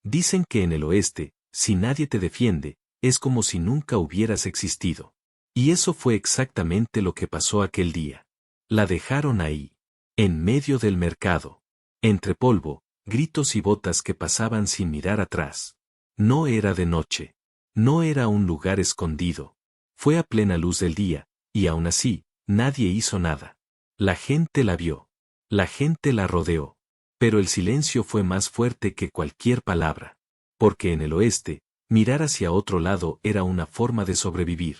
Dicen que en el oeste, si nadie te defiende, es como si nunca hubieras existido. Y eso fue exactamente lo que pasó aquel día. La dejaron ahí, en medio del mercado, entre polvo, gritos y botas que pasaban sin mirar atrás. No era de noche. No era un lugar escondido. Fue a plena luz del día, y aún así, nadie hizo nada. La gente la vio. La gente la rodeó. Pero el silencio fue más fuerte que cualquier palabra. Porque en el oeste, mirar hacia otro lado era una forma de sobrevivir.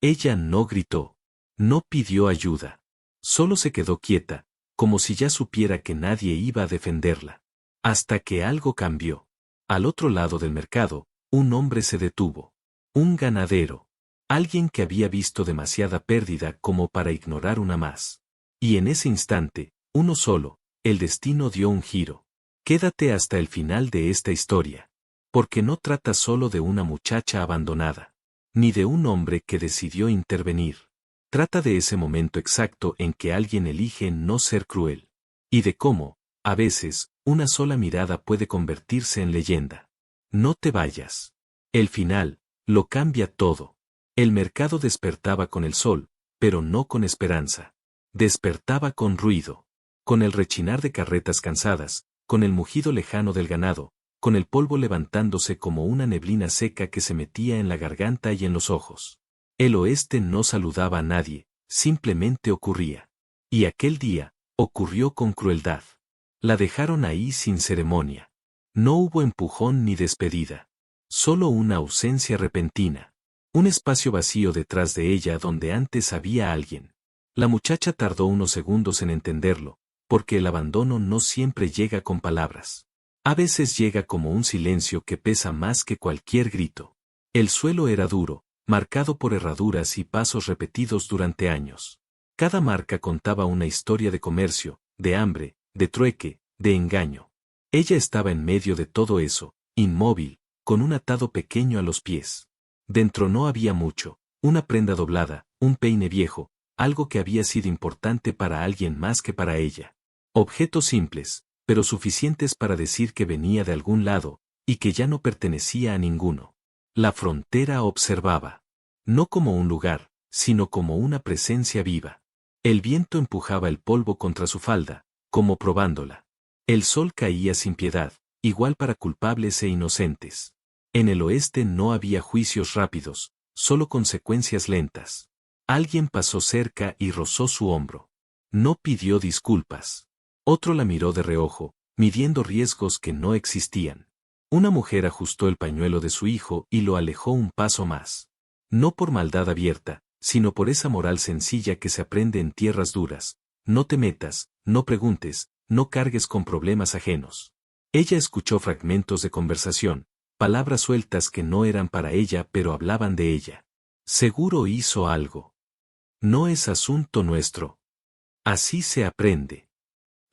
Ella no gritó. No pidió ayuda. Solo se quedó quieta, como si ya supiera que nadie iba a defenderla. Hasta que algo cambió. Al otro lado del mercado, un hombre se detuvo. Un ganadero. Alguien que había visto demasiada pérdida como para ignorar una más. Y en ese instante, uno solo, el destino dio un giro. Quédate hasta el final de esta historia. Porque no trata solo de una muchacha abandonada. Ni de un hombre que decidió intervenir. Trata de ese momento exacto en que alguien elige no ser cruel. Y de cómo, a veces, una sola mirada puede convertirse en leyenda. No te vayas. El final, lo cambia todo. El mercado despertaba con el sol, pero no con esperanza. Despertaba con ruido. Con el rechinar de carretas cansadas, con el mugido lejano del ganado, con el polvo levantándose como una neblina seca que se metía en la garganta y en los ojos. El oeste no saludaba a nadie, simplemente ocurría. Y aquel día, ocurrió con crueldad. La dejaron ahí sin ceremonia. No hubo empujón ni despedida. Solo una ausencia repentina. Un espacio vacío detrás de ella donde antes había alguien. La muchacha tardó unos segundos en entenderlo, porque el abandono no siempre llega con palabras. A veces llega como un silencio que pesa más que cualquier grito. El suelo era duro, marcado por herraduras y pasos repetidos durante años. Cada marca contaba una historia de comercio, de hambre, de trueque, de engaño. Ella estaba en medio de todo eso, inmóvil, con un atado pequeño a los pies. Dentro no había mucho, una prenda doblada, un peine viejo, algo que había sido importante para alguien más que para ella. Objetos simples, pero suficientes para decir que venía de algún lado, y que ya no pertenecía a ninguno. La frontera observaba. No como un lugar, sino como una presencia viva. El viento empujaba el polvo contra su falda, como probándola. El sol caía sin piedad, igual para culpables e inocentes. En el oeste no había juicios rápidos, solo consecuencias lentas. Alguien pasó cerca y rozó su hombro. No pidió disculpas. Otro la miró de reojo, midiendo riesgos que no existían. Una mujer ajustó el pañuelo de su hijo y lo alejó un paso más. No por maldad abierta, sino por esa moral sencilla que se aprende en tierras duras. No te metas, no preguntes, no cargues con problemas ajenos. Ella escuchó fragmentos de conversación, palabras sueltas que no eran para ella pero hablaban de ella. Seguro hizo algo. No es asunto nuestro. Así se aprende.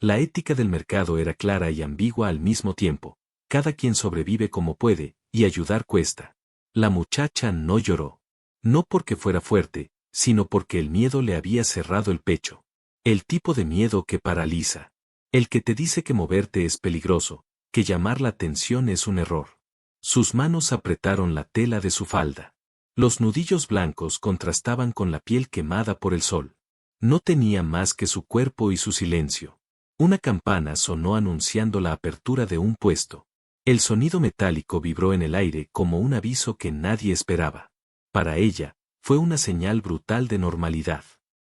La ética del mercado era clara y ambigua al mismo tiempo. Cada quien sobrevive como puede, y ayudar cuesta. La muchacha no lloró. No porque fuera fuerte, sino porque el miedo le había cerrado el pecho. El tipo de miedo que paraliza. El que te dice que moverte es peligroso, que llamar la atención es un error. Sus manos apretaron la tela de su falda. Los nudillos blancos contrastaban con la piel quemada por el sol. No tenía más que su cuerpo y su silencio. Una campana sonó anunciando la apertura de un puesto. El sonido metálico vibró en el aire como un aviso que nadie esperaba. Para ella, fue una señal brutal de normalidad.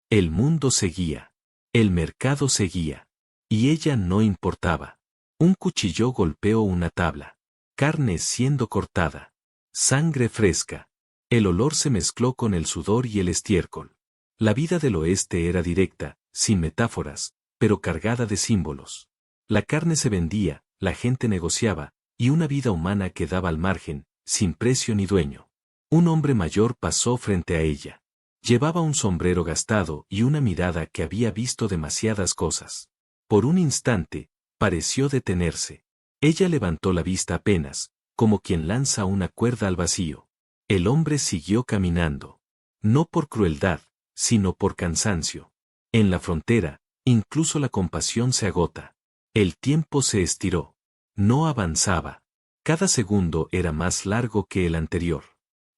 El mundo seguía. El mercado seguía. Y ella no importaba. Un cuchillo golpeó una tabla. Carne siendo cortada. Sangre fresca. El olor se mezcló con el sudor y el estiércol. La vida del oeste era directa, sin metáforas, pero cargada de símbolos. La carne se vendía, la gente negociaba, y una vida humana quedaba al margen, sin precio ni dueño. Un hombre mayor pasó frente a ella. Llevaba un sombrero gastado y una mirada que había visto demasiadas cosas. Por un instante, pareció detenerse. Ella levantó la vista apenas, como quien lanza una cuerda al vacío. El hombre siguió caminando. No por crueldad, sino por cansancio. En la frontera, incluso la compasión se agota. El tiempo se estiró. No avanzaba. Cada segundo era más largo que el anterior.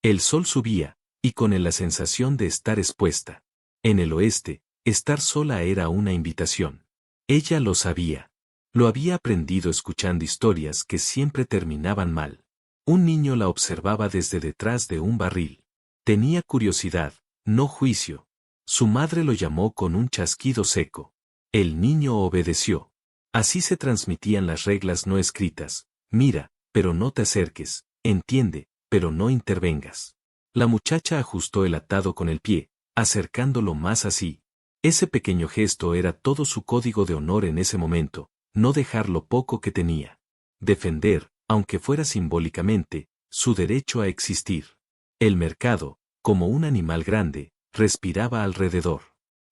El sol subía, y con él la sensación de estar expuesta. En el oeste, estar sola era una invitación. Ella lo sabía. Lo había aprendido escuchando historias que siempre terminaban mal. Un niño la observaba desde detrás de un barril. Tenía curiosidad, no juicio. Su madre lo llamó con un chasquido seco. El niño obedeció. Así se transmitían las reglas no escritas. Mira, pero no te acerques. Entiende, pero no intervengas. La muchacha ajustó el atado con el pie, acercándolo más así. Ese pequeño gesto era todo su código de honor en ese momento, no dejar lo poco que tenía. Defender, aunque fuera simbólicamente, su derecho a existir. El mercado, como un animal grande, respiraba alrededor.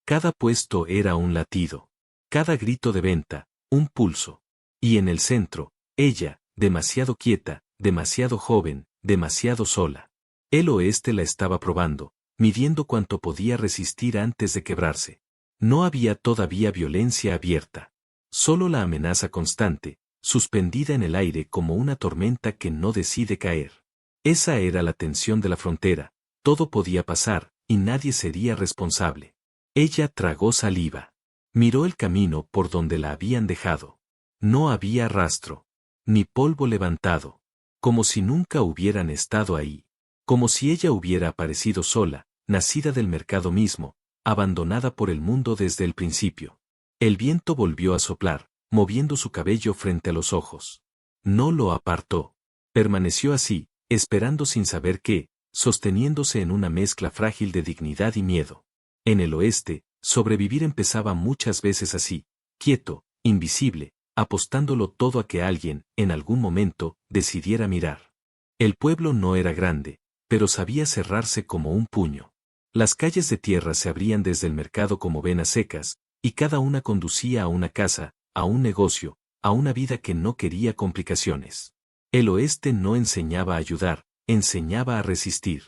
Cada puesto era un latido. Cada grito de venta, un pulso. Y en el centro, ella, demasiado quieta, demasiado joven, demasiado sola. El oeste la estaba probando, midiendo cuánto podía resistir antes de quebrarse. No había todavía violencia abierta. Solo la amenaza constante, suspendida en el aire como una tormenta que no decide caer. Esa era la tensión de la frontera, todo podía pasar, y nadie sería responsable. Ella tragó saliva. Miró el camino por donde la habían dejado. No había rastro, ni polvo levantado, como si nunca hubieran estado ahí, como si ella hubiera aparecido sola, nacida del mercado mismo, abandonada por el mundo desde el principio. El viento volvió a soplar, moviendo su cabello frente a los ojos. No lo apartó. Permaneció así, esperando sin saber qué, sosteniéndose en una mezcla frágil de dignidad y miedo. En el oeste, sobrevivir empezaba muchas veces así, quieto, invisible, apostándolo todo a que alguien, en algún momento, decidiera mirar. El pueblo no era grande, pero sabía cerrarse como un puño. Las calles de tierra se abrían desde el mercado como venas secas, y cada una conducía a una casa, a un negocio, a una vida que no quería complicaciones. El oeste no enseñaba a ayudar, enseñaba a resistir.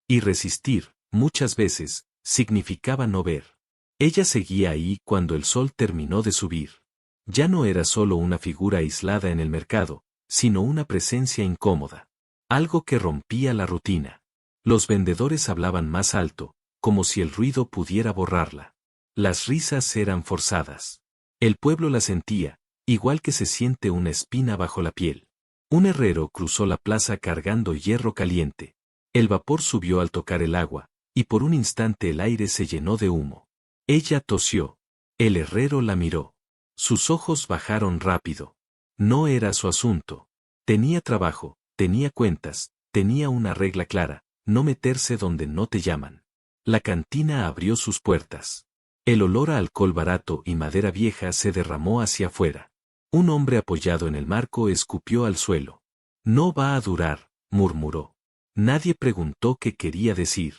Y resistir, muchas veces, significaba no ver. Ella seguía ahí cuando el sol terminó de subir. Ya no era solo una figura aislada en el mercado, sino una presencia incómoda. Algo que rompía la rutina. Los vendedores hablaban más alto, como si el ruido pudiera borrarla. Las risas eran forzadas. El pueblo la sentía, igual que se siente una espina bajo la piel. Un herrero cruzó la plaza cargando hierro caliente. El vapor subió al tocar el agua, y por un instante el aire se llenó de humo. Ella tosió. El herrero la miró. Sus ojos bajaron rápido. No era su asunto. Tenía trabajo, tenía cuentas, tenía una regla clara, no meterse donde no te llaman. La cantina abrió sus puertas. El olor a alcohol barato y madera vieja se derramó hacia afuera. Un hombre apoyado en el marco escupió al suelo. No va a durar, murmuró. Nadie preguntó qué quería decir.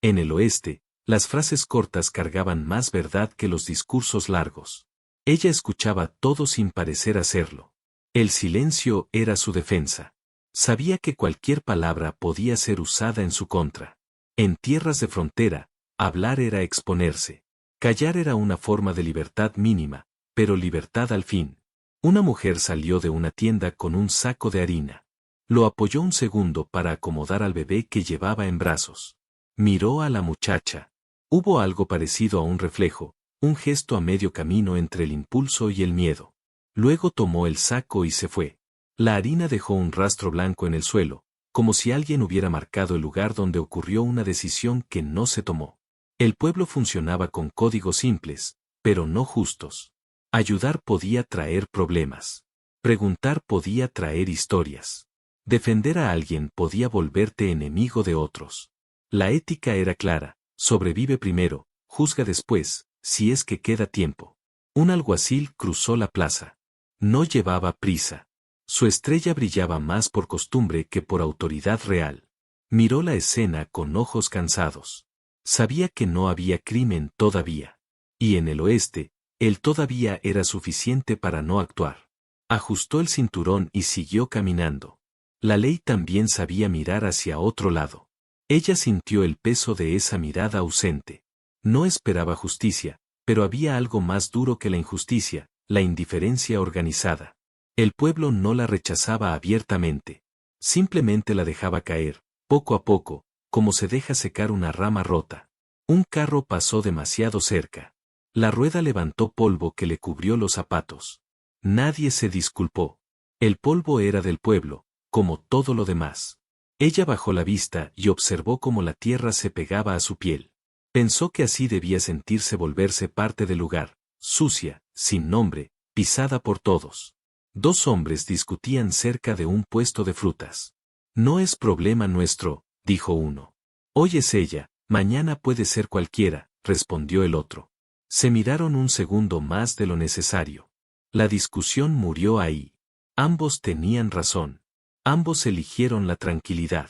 En el oeste, las frases cortas cargaban más verdad que los discursos largos. Ella escuchaba todo sin parecer hacerlo. El silencio era su defensa. Sabía que cualquier palabra podía ser usada en su contra. En tierras de frontera, hablar era exponerse. Callar era una forma de libertad mínima, pero libertad al fin. Una mujer salió de una tienda con un saco de harina. Lo apoyó un segundo para acomodar al bebé que llevaba en brazos. Miró a la muchacha. Hubo algo parecido a un reflejo, un gesto a medio camino entre el impulso y el miedo. Luego tomó el saco y se fue. La harina dejó un rastro blanco en el suelo, como si alguien hubiera marcado el lugar donde ocurrió una decisión que no se tomó. El pueblo funcionaba con códigos simples, pero no justos. Ayudar podía traer problemas. Preguntar podía traer historias. Defender a alguien podía volverte enemigo de otros. La ética era clara, sobrevive primero, juzga después, si es que queda tiempo. Un alguacil cruzó la plaza. No llevaba prisa. Su estrella brillaba más por costumbre que por autoridad real. Miró la escena con ojos cansados. Sabía que no había crimen todavía. Y en el oeste, el todavía era suficiente para no actuar. Ajustó el cinturón y siguió caminando. La ley también sabía mirar hacia otro lado. Ella sintió el peso de esa mirada ausente. No esperaba justicia, pero había algo más duro que la injusticia, la indiferencia organizada. El pueblo no la rechazaba abiertamente. Simplemente la dejaba caer, poco a poco, como se deja secar una rama rota. Un carro pasó demasiado cerca. La rueda levantó polvo que le cubrió los zapatos. Nadie se disculpó. El polvo era del pueblo, como todo lo demás. Ella bajó la vista y observó cómo la tierra se pegaba a su piel. Pensó que así debía sentirse volverse parte del lugar, sucia, sin nombre, pisada por todos. Dos hombres discutían cerca de un puesto de frutas. No es problema nuestro, dijo uno. Hoy es ella, mañana puede ser cualquiera, respondió el otro. Se miraron un segundo más de lo necesario. La discusión murió ahí. Ambos tenían razón. Ambos eligieron la tranquilidad.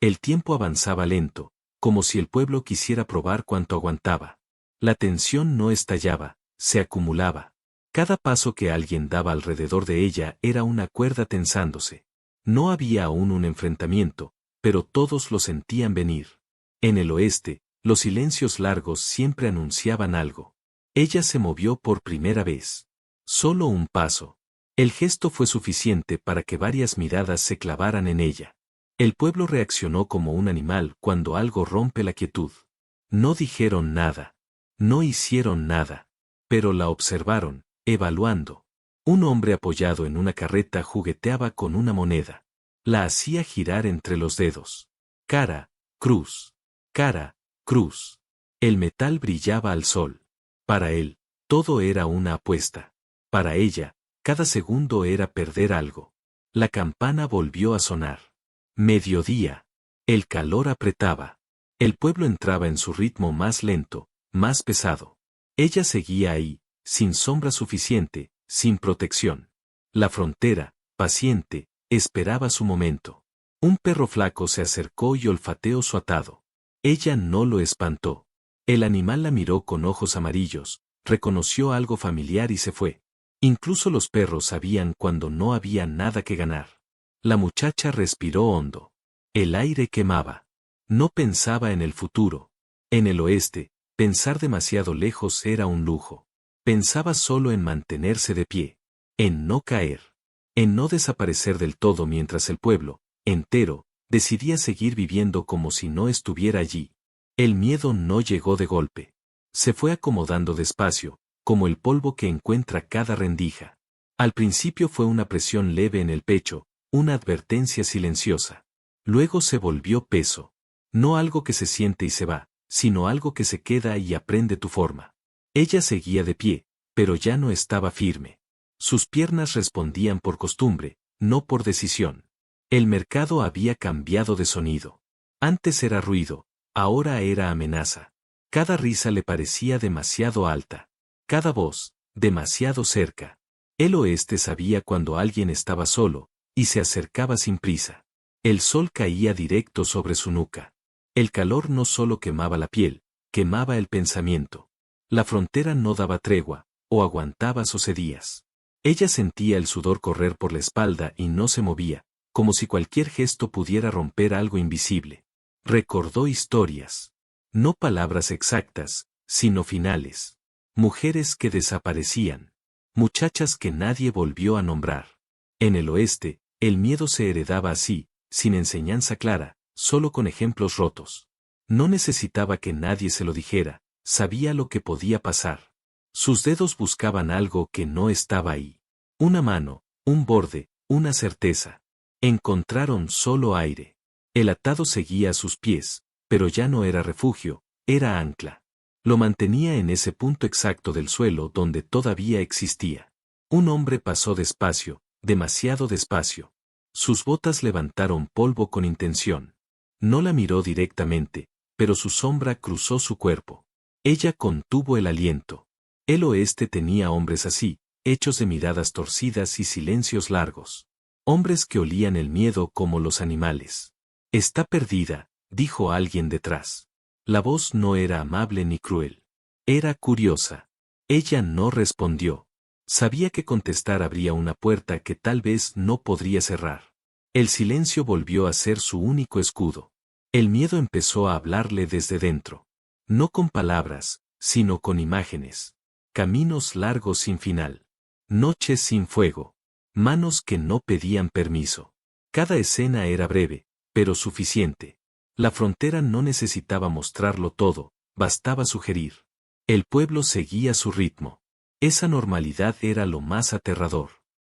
El tiempo avanzaba lento, como si el pueblo quisiera probar cuánto aguantaba. La tensión no estallaba, se acumulaba. Cada paso que alguien daba alrededor de ella era una cuerda tensándose. No había aún un enfrentamiento, pero todos lo sentían venir. En el oeste, los silencios largos siempre anunciaban algo. Ella se movió por primera vez. Solo un paso. El gesto fue suficiente para que varias miradas se clavaran en ella. El pueblo reaccionó como un animal cuando algo rompe la quietud. No dijeron nada. No hicieron nada. Pero la observaron, evaluando. Un hombre apoyado en una carreta jugueteaba con una moneda. La hacía girar entre los dedos. Cara, cruz. Cara, cruz. El metal brillaba al sol. Para él, todo era una apuesta. Para ella, cada segundo era perder algo. La campana volvió a sonar. Mediodía. El calor apretaba. El pueblo entraba en su ritmo más lento, más pesado. Ella seguía ahí, sin sombra suficiente, sin protección. La frontera, paciente, esperaba su momento. Un perro flaco se acercó y olfateó su atado. Ella no lo espantó. El animal la miró con ojos amarillos, reconoció algo familiar y se fue. Incluso los perros sabían cuando no había nada que ganar. La muchacha respiró hondo. El aire quemaba. No pensaba en el futuro. En el oeste, pensar demasiado lejos era un lujo. Pensaba solo en mantenerse de pie. En no caer. En no desaparecer del todo mientras el pueblo, entero, decidía seguir viviendo como si no estuviera allí. El miedo no llegó de golpe. Se fue acomodando despacio, como el polvo que encuentra cada rendija. Al principio fue una presión leve en el pecho, una advertencia silenciosa. Luego se volvió peso. No algo que se siente y se va, sino algo que se queda y aprende tu forma. Ella seguía de pie, pero ya no estaba firme. Sus piernas respondían por costumbre, no por decisión. El mercado había cambiado de sonido. Antes era ruido, ahora era amenaza. Cada risa le parecía demasiado alta. Cada voz, demasiado cerca. El oeste sabía cuando alguien estaba solo, y se acercaba sin prisa. El sol caía directo sobre su nuca. El calor no solo quemaba la piel, quemaba el pensamiento. La frontera no daba tregua, o aguantabas o cedías. Ella sentía el sudor correr por la espalda y no se movía, como si cualquier gesto pudiera romper algo invisible. Recordó historias. No palabras exactas, sino finales. Mujeres que desaparecían. Muchachas que nadie volvió a nombrar. En el oeste, el miedo se heredaba así, sin enseñanza clara, solo con ejemplos rotos. No necesitaba que nadie se lo dijera, sabía lo que podía pasar. Sus dedos buscaban algo que no estaba ahí. Una mano, un borde, una certeza. Encontraron solo aire. El atado seguía a sus pies, pero ya no era refugio, era ancla. Lo mantenía en ese punto exacto del suelo donde todavía existía. Un hombre pasó despacio, demasiado despacio. Sus botas levantaron polvo con intención. No la miró directamente, pero su sombra cruzó su cuerpo. Ella contuvo el aliento. El oeste tenía hombres así, hechos de miradas torcidas y silencios largos. Hombres que olían el miedo como los animales. Está perdida, dijo alguien detrás. La voz no era amable ni cruel. Era curiosa. Ella no respondió. Sabía que contestar abría una puerta que tal vez no podría cerrar. El silencio volvió a ser su único escudo. El miedo empezó a hablarle desde dentro. No con palabras, sino con imágenes. Caminos largos sin final. Noches sin fuego. Manos que no pedían permiso. Cada escena era breve, pero suficiente. La frontera no necesitaba mostrarlo todo, bastaba sugerir. El pueblo seguía su ritmo. Esa normalidad era lo más aterrador.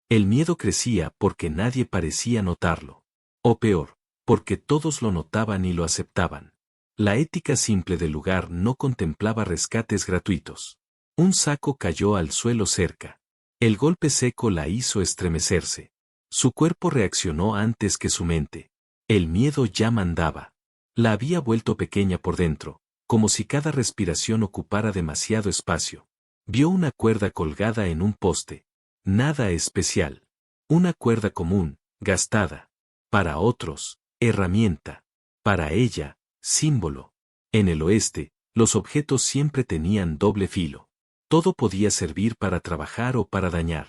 El miedo crecía porque nadie parecía notarlo. O peor, porque todos lo notaban y lo aceptaban. La ética simple del lugar no contemplaba rescates gratuitos. Un saco cayó al suelo cerca. El golpe seco la hizo estremecerse. Su cuerpo reaccionó antes que su mente. El miedo ya mandaba. La había vuelto pequeña por dentro, como si cada respiración ocupara demasiado espacio. Vio una cuerda colgada en un poste. Nada especial. Una cuerda común, gastada. Para otros, herramienta. Para ella, símbolo. En el oeste, los objetos siempre tenían doble filo. Todo podía servir para trabajar o para dañar.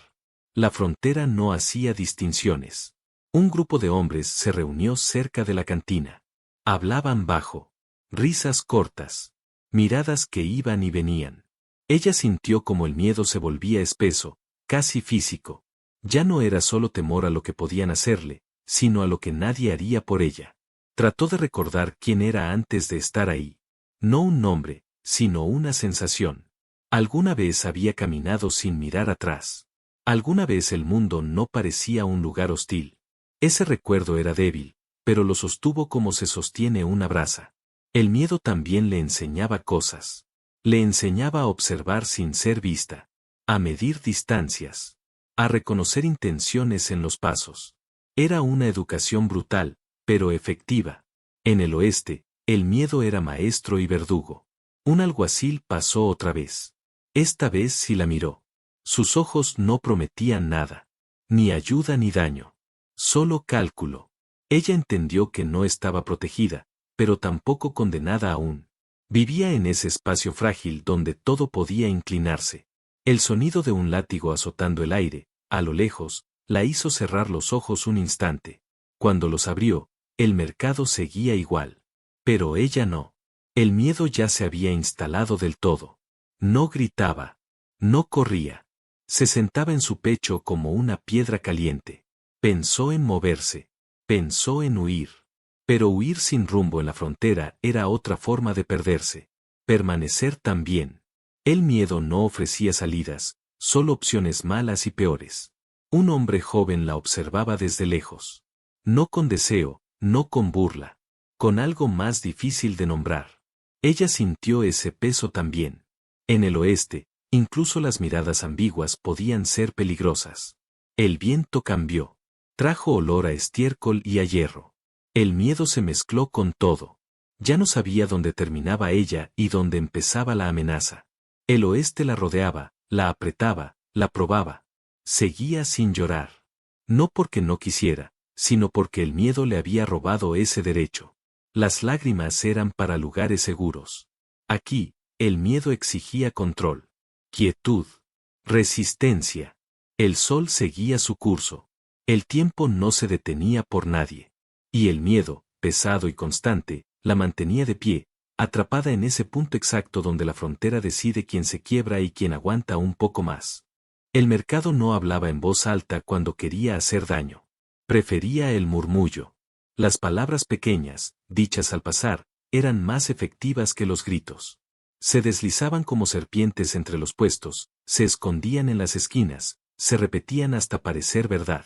La frontera no hacía distinciones. Un grupo de hombres se reunió cerca de la cantina. Hablaban bajo. Risas cortas. Miradas que iban y venían. Ella sintió como el miedo se volvía espeso, casi físico. Ya no era solo temor a lo que podían hacerle, sino a lo que nadie haría por ella. Trató de recordar quién era antes de estar ahí. No un nombre, sino una sensación. Alguna vez había caminado sin mirar atrás. Alguna vez el mundo no parecía un lugar hostil. Ese recuerdo era débil, pero lo sostuvo como se sostiene una brasa. El miedo también le enseñaba cosas. Le enseñaba a observar sin ser vista, a medir distancias, a reconocer intenciones en los pasos. Era una educación brutal, pero efectiva. En el oeste, el miedo era maestro y verdugo. Un alguacil pasó otra vez. Esta vez sí la miró. Sus ojos no prometían nada. Ni ayuda ni daño. Solo cálculo. Ella entendió que no estaba protegida, pero tampoco condenada aún. Vivía en ese espacio frágil donde todo podía inclinarse. El sonido de un látigo azotando el aire, a lo lejos, la hizo cerrar los ojos un instante. Cuando los abrió, el mercado seguía igual. Pero ella no. El miedo ya se había instalado del todo. No gritaba. No corría. Se sentaba en su pecho como una piedra caliente. Pensó en moverse. Pensó en huir. Pero huir sin rumbo en la frontera era otra forma de perderse. Permanecer también. El miedo no ofrecía salidas, solo opciones malas y peores. Un hombre joven la observaba desde lejos. No con deseo, no con burla. Con algo más difícil de nombrar. Ella sintió ese peso también. En el oeste, incluso las miradas ambiguas podían ser peligrosas. El viento cambió. Trajo olor a estiércol y a hierro. El miedo se mezcló con todo. Ya no sabía dónde terminaba ella y dónde empezaba la amenaza. El oeste la rodeaba, la apretaba, la probaba. Seguía sin llorar. No porque no quisiera, sino porque el miedo le había robado ese derecho. Las lágrimas eran para lugares seguros. Aquí, el miedo exigía control, quietud, resistencia. El sol seguía su curso. El tiempo no se detenía por nadie. Y el miedo, pesado y constante, la mantenía de pie, atrapada en ese punto exacto donde la frontera decide quién se quiebra y quién aguanta un poco más. El mercado no hablaba en voz alta cuando quería hacer daño. Prefería el murmullo. Las palabras pequeñas, dichas al pasar, eran más efectivas que los gritos. Se deslizaban como serpientes entre los puestos, se escondían en las esquinas, se repetían hasta parecer verdad.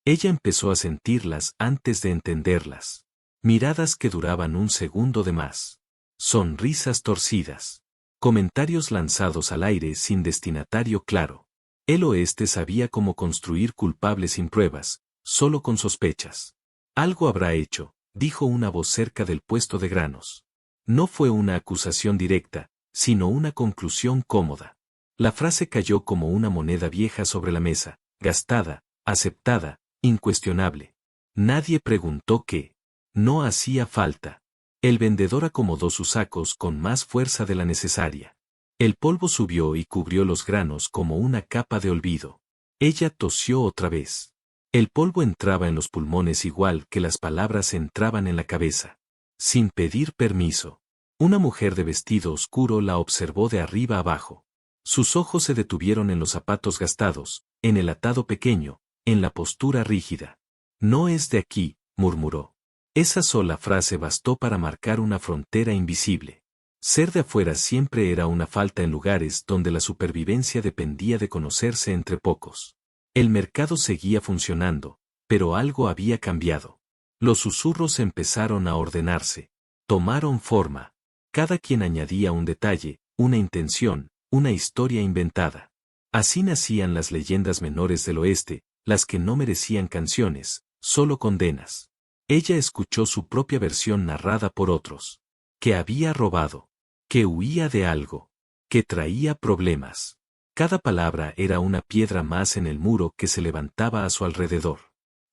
Ella empezó a sentirlas antes de entenderlas. Miradas que duraban un segundo de más. Sonrisas torcidas. Comentarios lanzados al aire sin destinatario claro. El oeste sabía cómo construir culpables sin pruebas, solo con sospechas. Algo habrá hecho, dijo una voz cerca del puesto de granos. No fue una acusación directa, sino una conclusión cómoda. La frase cayó como una moneda vieja sobre la mesa, gastada, aceptada, incuestionable. Nadie preguntó qué. No hacía falta. El vendedor acomodó sus sacos con más fuerza de la necesaria. El polvo subió y cubrió los granos como una capa de olvido. Ella tosió otra vez. El polvo entraba en los pulmones igual que las palabras entraban en la cabeza. Sin pedir permiso. Una mujer de vestido oscuro la observó de arriba abajo. Sus ojos se detuvieron en los zapatos gastados, en el atado pequeño, en la postura rígida. No es de aquí, murmuró. Esa sola frase bastó para marcar una frontera invisible. Ser de afuera siempre era una falta en lugares donde la supervivencia dependía de conocerse entre pocos. El mercado seguía funcionando, pero algo había cambiado. Los susurros empezaron a ordenarse. Tomaron forma. Cada quien añadía un detalle, una intención, una historia inventada. Así nacían las leyendas menores del oeste, las que no merecían canciones, solo condenas. Ella escuchó su propia versión narrada por otros. Que había robado. Que huía de algo. Que traía problemas. Cada palabra era una piedra más en el muro que se levantaba a su alrededor.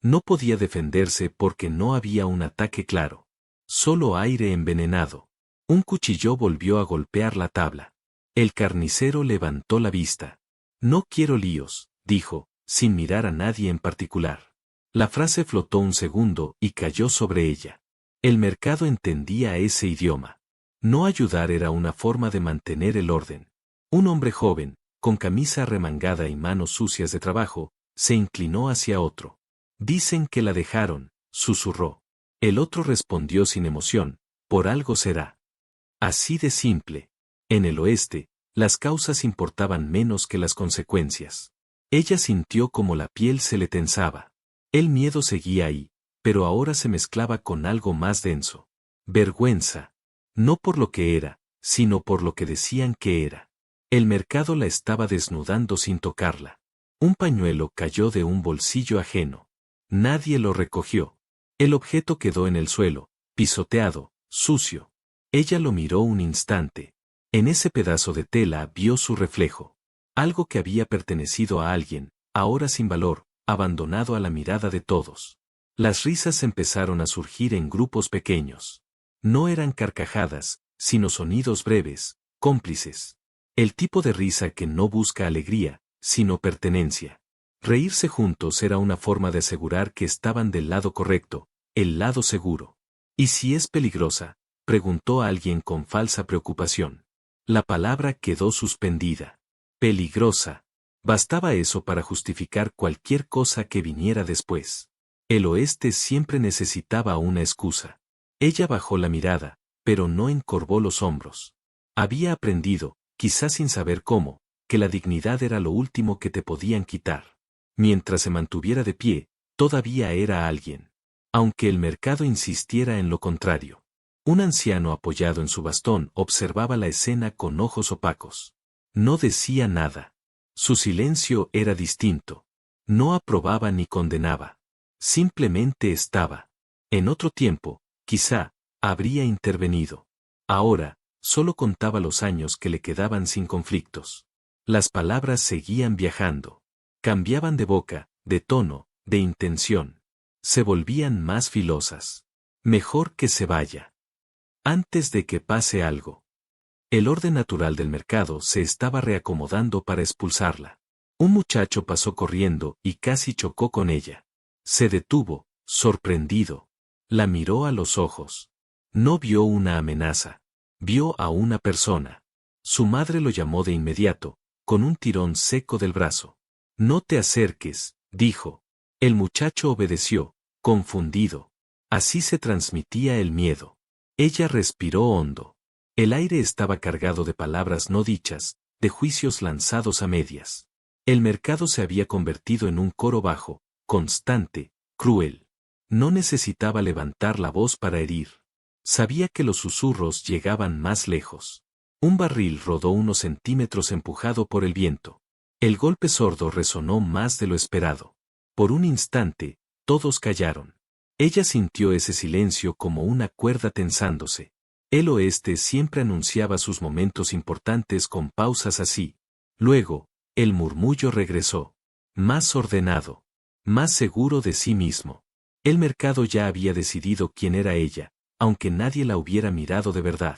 No podía defenderse porque no había un ataque claro. Solo aire envenenado. Un cuchillo volvió a golpear la tabla. El carnicero levantó la vista. No quiero líos, dijo, sin mirar a nadie en particular. La frase flotó un segundo y cayó sobre ella. El mercado entendía ese idioma. No ayudar era una forma de mantener el orden. Un hombre joven, con camisa remangada y manos sucias de trabajo, se inclinó hacia otro. Dicen que la dejaron, susurró. El otro respondió sin emoción, por algo será. Así de simple. En el oeste, las causas importaban menos que las consecuencias. Ella sintió como la piel se le tensaba. El miedo seguía ahí, pero ahora se mezclaba con algo más denso. Vergüenza. No por lo que era, sino por lo que decían que era. El mercado la estaba desnudando sin tocarla. Un pañuelo cayó de un bolsillo ajeno. Nadie lo recogió. El objeto quedó en el suelo, pisoteado, sucio. Ella lo miró un instante. En ese pedazo de tela vio su reflejo. Algo que había pertenecido a alguien, ahora sin valor, abandonado a la mirada de todos. Las risas empezaron a surgir en grupos pequeños. No eran carcajadas, sino sonidos breves, cómplices. El tipo de risa que no busca alegría, sino pertenencia. Reírse juntos era una forma de asegurar que estaban del lado correcto, el lado seguro. ¿Y si es peligrosa?, preguntó a alguien con falsa preocupación. La palabra quedó suspendida. Peligrosa. Bastaba eso para justificar cualquier cosa que viniera después. El oeste siempre necesitaba una excusa. Ella bajó la mirada, pero no encorvó los hombros. Había aprendido, quizás sin saber cómo, que la dignidad era lo último que te podían quitar. Mientras se mantuviera de pie, todavía era alguien. Aunque el mercado insistiera en lo contrario. Un anciano apoyado en su bastón observaba la escena con ojos opacos. No decía nada. Su silencio era distinto. No aprobaba ni condenaba. Simplemente estaba. En otro tiempo, quizá, habría intervenido. Ahora, solo contaba los años que le quedaban sin conflictos. Las palabras seguían viajando. Cambiaban de boca, de tono, de intención. Se volvían más filosas. Mejor que se vaya. Antes de que pase algo. El orden natural del mercado se estaba reacomodando para expulsarla. Un muchacho pasó corriendo y casi chocó con ella. Se detuvo, sorprendido. La miró a los ojos. No vio una amenaza. Vio a una persona. Su madre lo llamó de inmediato, con un tirón seco del brazo. No te acerques, dijo. El muchacho obedeció, confundido. Así se transmitía el miedo. Ella respiró hondo. El aire estaba cargado de palabras no dichas, de juicios lanzados a medias. El mercado se había convertido en un coro bajo, constante, cruel. No necesitaba levantar la voz para herir. Sabía que los susurros llegaban más lejos. Un barril rodó unos centímetros empujado por el viento. El golpe sordo resonó más de lo esperado. Por un instante, todos callaron. Ella sintió ese silencio como una cuerda tensándose. El oeste siempre anunciaba sus momentos importantes con pausas así. Luego, el murmullo regresó. Más ordenado. Más seguro de sí mismo. El mercado ya había decidido quién era ella, aunque nadie la hubiera mirado de verdad.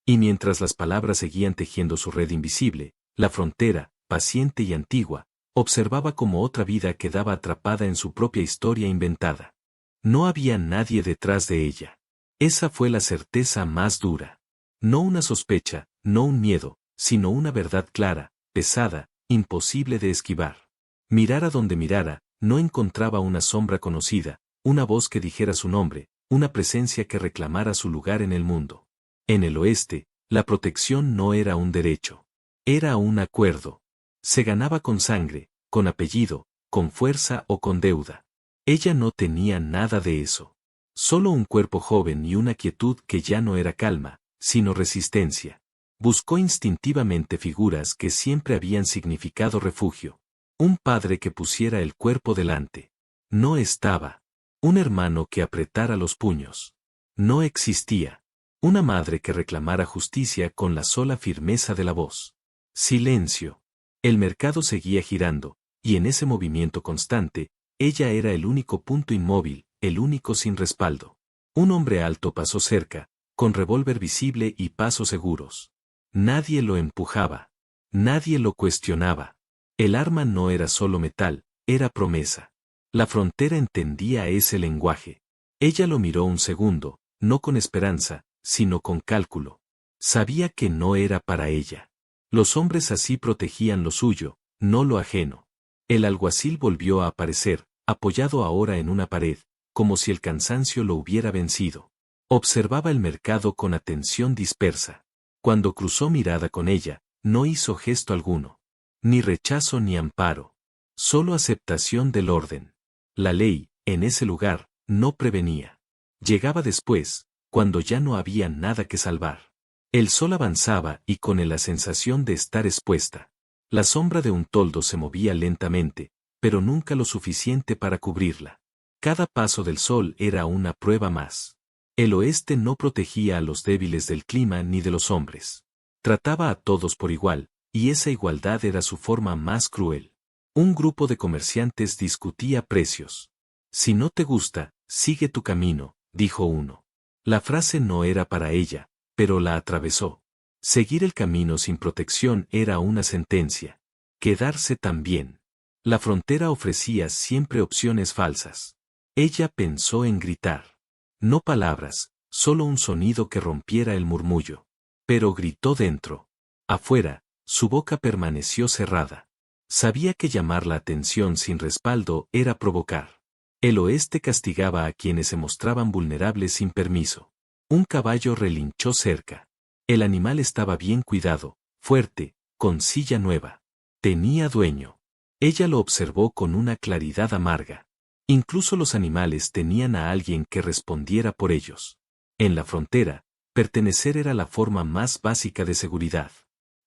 Y mientras las palabras seguían tejiendo su red invisible, la frontera, paciente y antigua, observaba como otra vida quedaba atrapada en su propia historia inventada. No había nadie detrás de ella. Esa fue la certeza más dura. No una sospecha, no un miedo, sino una verdad clara, pesada, imposible de esquivar. Mirara donde mirara, no encontraba una sombra conocida, una voz que dijera su nombre, una presencia que reclamara su lugar en el mundo. En el oeste, la protección no era un derecho. Era un acuerdo. Se ganaba con sangre, con apellido, con fuerza o con deuda. Ella no tenía nada de eso. Solo un cuerpo joven y una quietud que ya no era calma, sino resistencia. Buscó instintivamente figuras que siempre habían significado refugio. Un padre que pusiera el cuerpo delante. No estaba. Un hermano que apretara los puños. No existía. Una madre que reclamara justicia con la sola firmeza de la voz. Silencio. El mercado seguía girando, y en ese movimiento constante, ella era el único punto inmóvil, el único sin respaldo. Un hombre alto pasó cerca, con revólver visible y pasos seguros. Nadie lo empujaba. Nadie lo cuestionaba. El arma no era solo metal, era promesa. La frontera entendía ese lenguaje. Ella lo miró un segundo, no con esperanza, sino con cálculo. Sabía que no era para ella. Los hombres así protegían lo suyo, no lo ajeno. El alguacil volvió a aparecer, apoyado ahora en una pared, como si el cansancio lo hubiera vencido. Observaba el mercado con atención dispersa. Cuando cruzó mirada con ella, no hizo gesto alguno. Ni rechazo ni amparo. Solo aceptación del orden. La ley, en ese lugar, no prevenía. Llegaba después, cuando ya no había nada que salvar. El sol avanzaba y con él la sensación de estar expuesta. La sombra de un toldo se movía lentamente, pero nunca lo suficiente para cubrirla. Cada paso del sol era una prueba más. El oeste no protegía a los débiles del clima ni de los hombres. Trataba a todos por igual, y esa igualdad era su forma más cruel. Un grupo de comerciantes discutía precios. Si no te gusta, sigue tu camino, dijo uno. La frase no era para ella, pero la atravesó. Seguir el camino sin protección era una sentencia. Quedarse también. La frontera ofrecía siempre opciones falsas. Ella pensó en gritar. No palabras, solo un sonido que rompiera el murmullo. Pero gritó dentro. Afuera, su boca permaneció cerrada. Sabía que llamar la atención sin respaldo era provocar. El oeste castigaba a quienes se mostraban vulnerables sin permiso. Un caballo relinchó cerca. El animal estaba bien cuidado, fuerte, con silla nueva. Tenía dueño. Ella lo observó con una claridad amarga. Incluso los animales tenían a alguien que respondiera por ellos. En la frontera, pertenecer era la forma más básica de seguridad.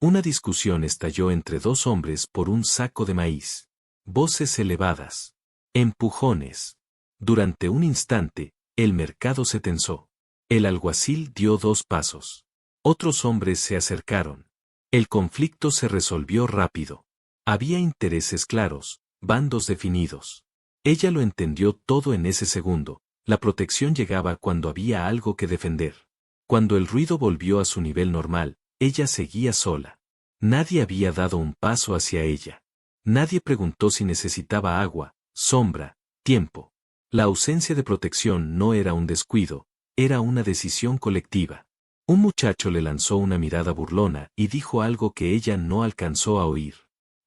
Una discusión estalló entre dos hombres por un saco de maíz. Voces elevadas. Empujones. Durante un instante, el mercado se tensó. El alguacil dio 2 pasos. Otros hombres se acercaron. El conflicto se resolvió rápido. Había intereses claros, bandos definidos. Ella lo entendió todo en ese segundo. La protección llegaba cuando había algo que defender. Cuando el ruido volvió a su nivel normal, ella seguía sola. Nadie había dado un paso hacia ella. Nadie preguntó si necesitaba agua, sombra, tiempo. La ausencia de protección no era un descuido, era una decisión colectiva. Un muchacho le lanzó una mirada burlona y dijo algo que ella no alcanzó a oír.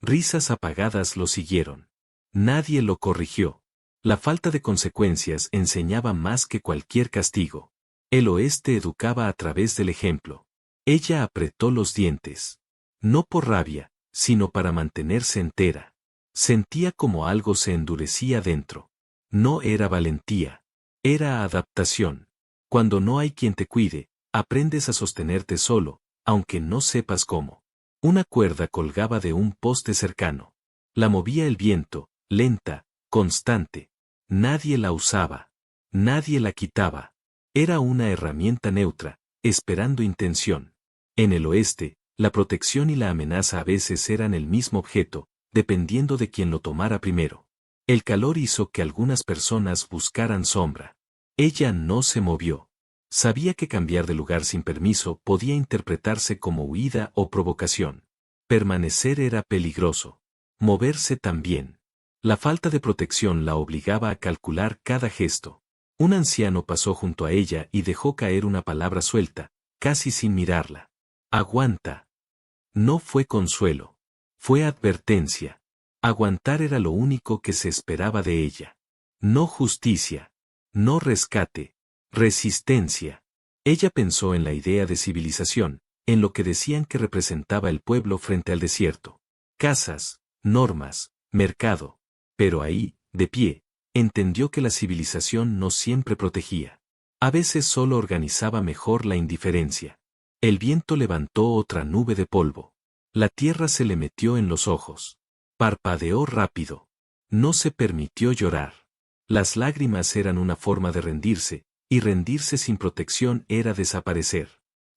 Risas apagadas lo siguieron. Nadie lo corrigió. La falta de consecuencias enseñaba más que cualquier castigo. El oeste educaba a través del ejemplo. Ella apretó los dientes. No por rabia, sino para mantenerse entera. Sentía como algo se endurecía dentro. No era valentía. Era adaptación. Cuando no hay quien te cuide, aprendes a sostenerte solo, aunque no sepas cómo. Una cuerda colgaba de un poste cercano. La movía el viento, lenta, constante. Nadie la usaba. Nadie la quitaba. Era una herramienta neutra, esperando intención. En el oeste, la protección y la amenaza a veces eran el mismo objeto, dependiendo de quien lo tomara primero. El calor hizo que algunas personas buscaran sombra. Ella no se movió. Sabía que cambiar de lugar sin permiso podía interpretarse como huida o provocación. Permanecer era peligroso. Moverse también. La falta de protección la obligaba a calcular cada gesto. Un anciano pasó junto a ella y dejó caer una palabra suelta, casi sin mirarla. Aguanta. No fue consuelo. Fue advertencia. Aguantar era lo único que se esperaba de ella. No justicia. No rescate. Resistencia. Ella pensó en la idea de civilización, en lo que decían que representaba el pueblo frente al desierto. Casas, normas, mercado. Pero ahí, de pie, entendió que la civilización no siempre protegía. A veces solo organizaba mejor la indiferencia. El viento levantó otra nube de polvo. La tierra se le metió en los ojos. Parpadeó rápido. No se permitió llorar. Las lágrimas eran una forma de rendirse, y rendirse sin protección era desaparecer.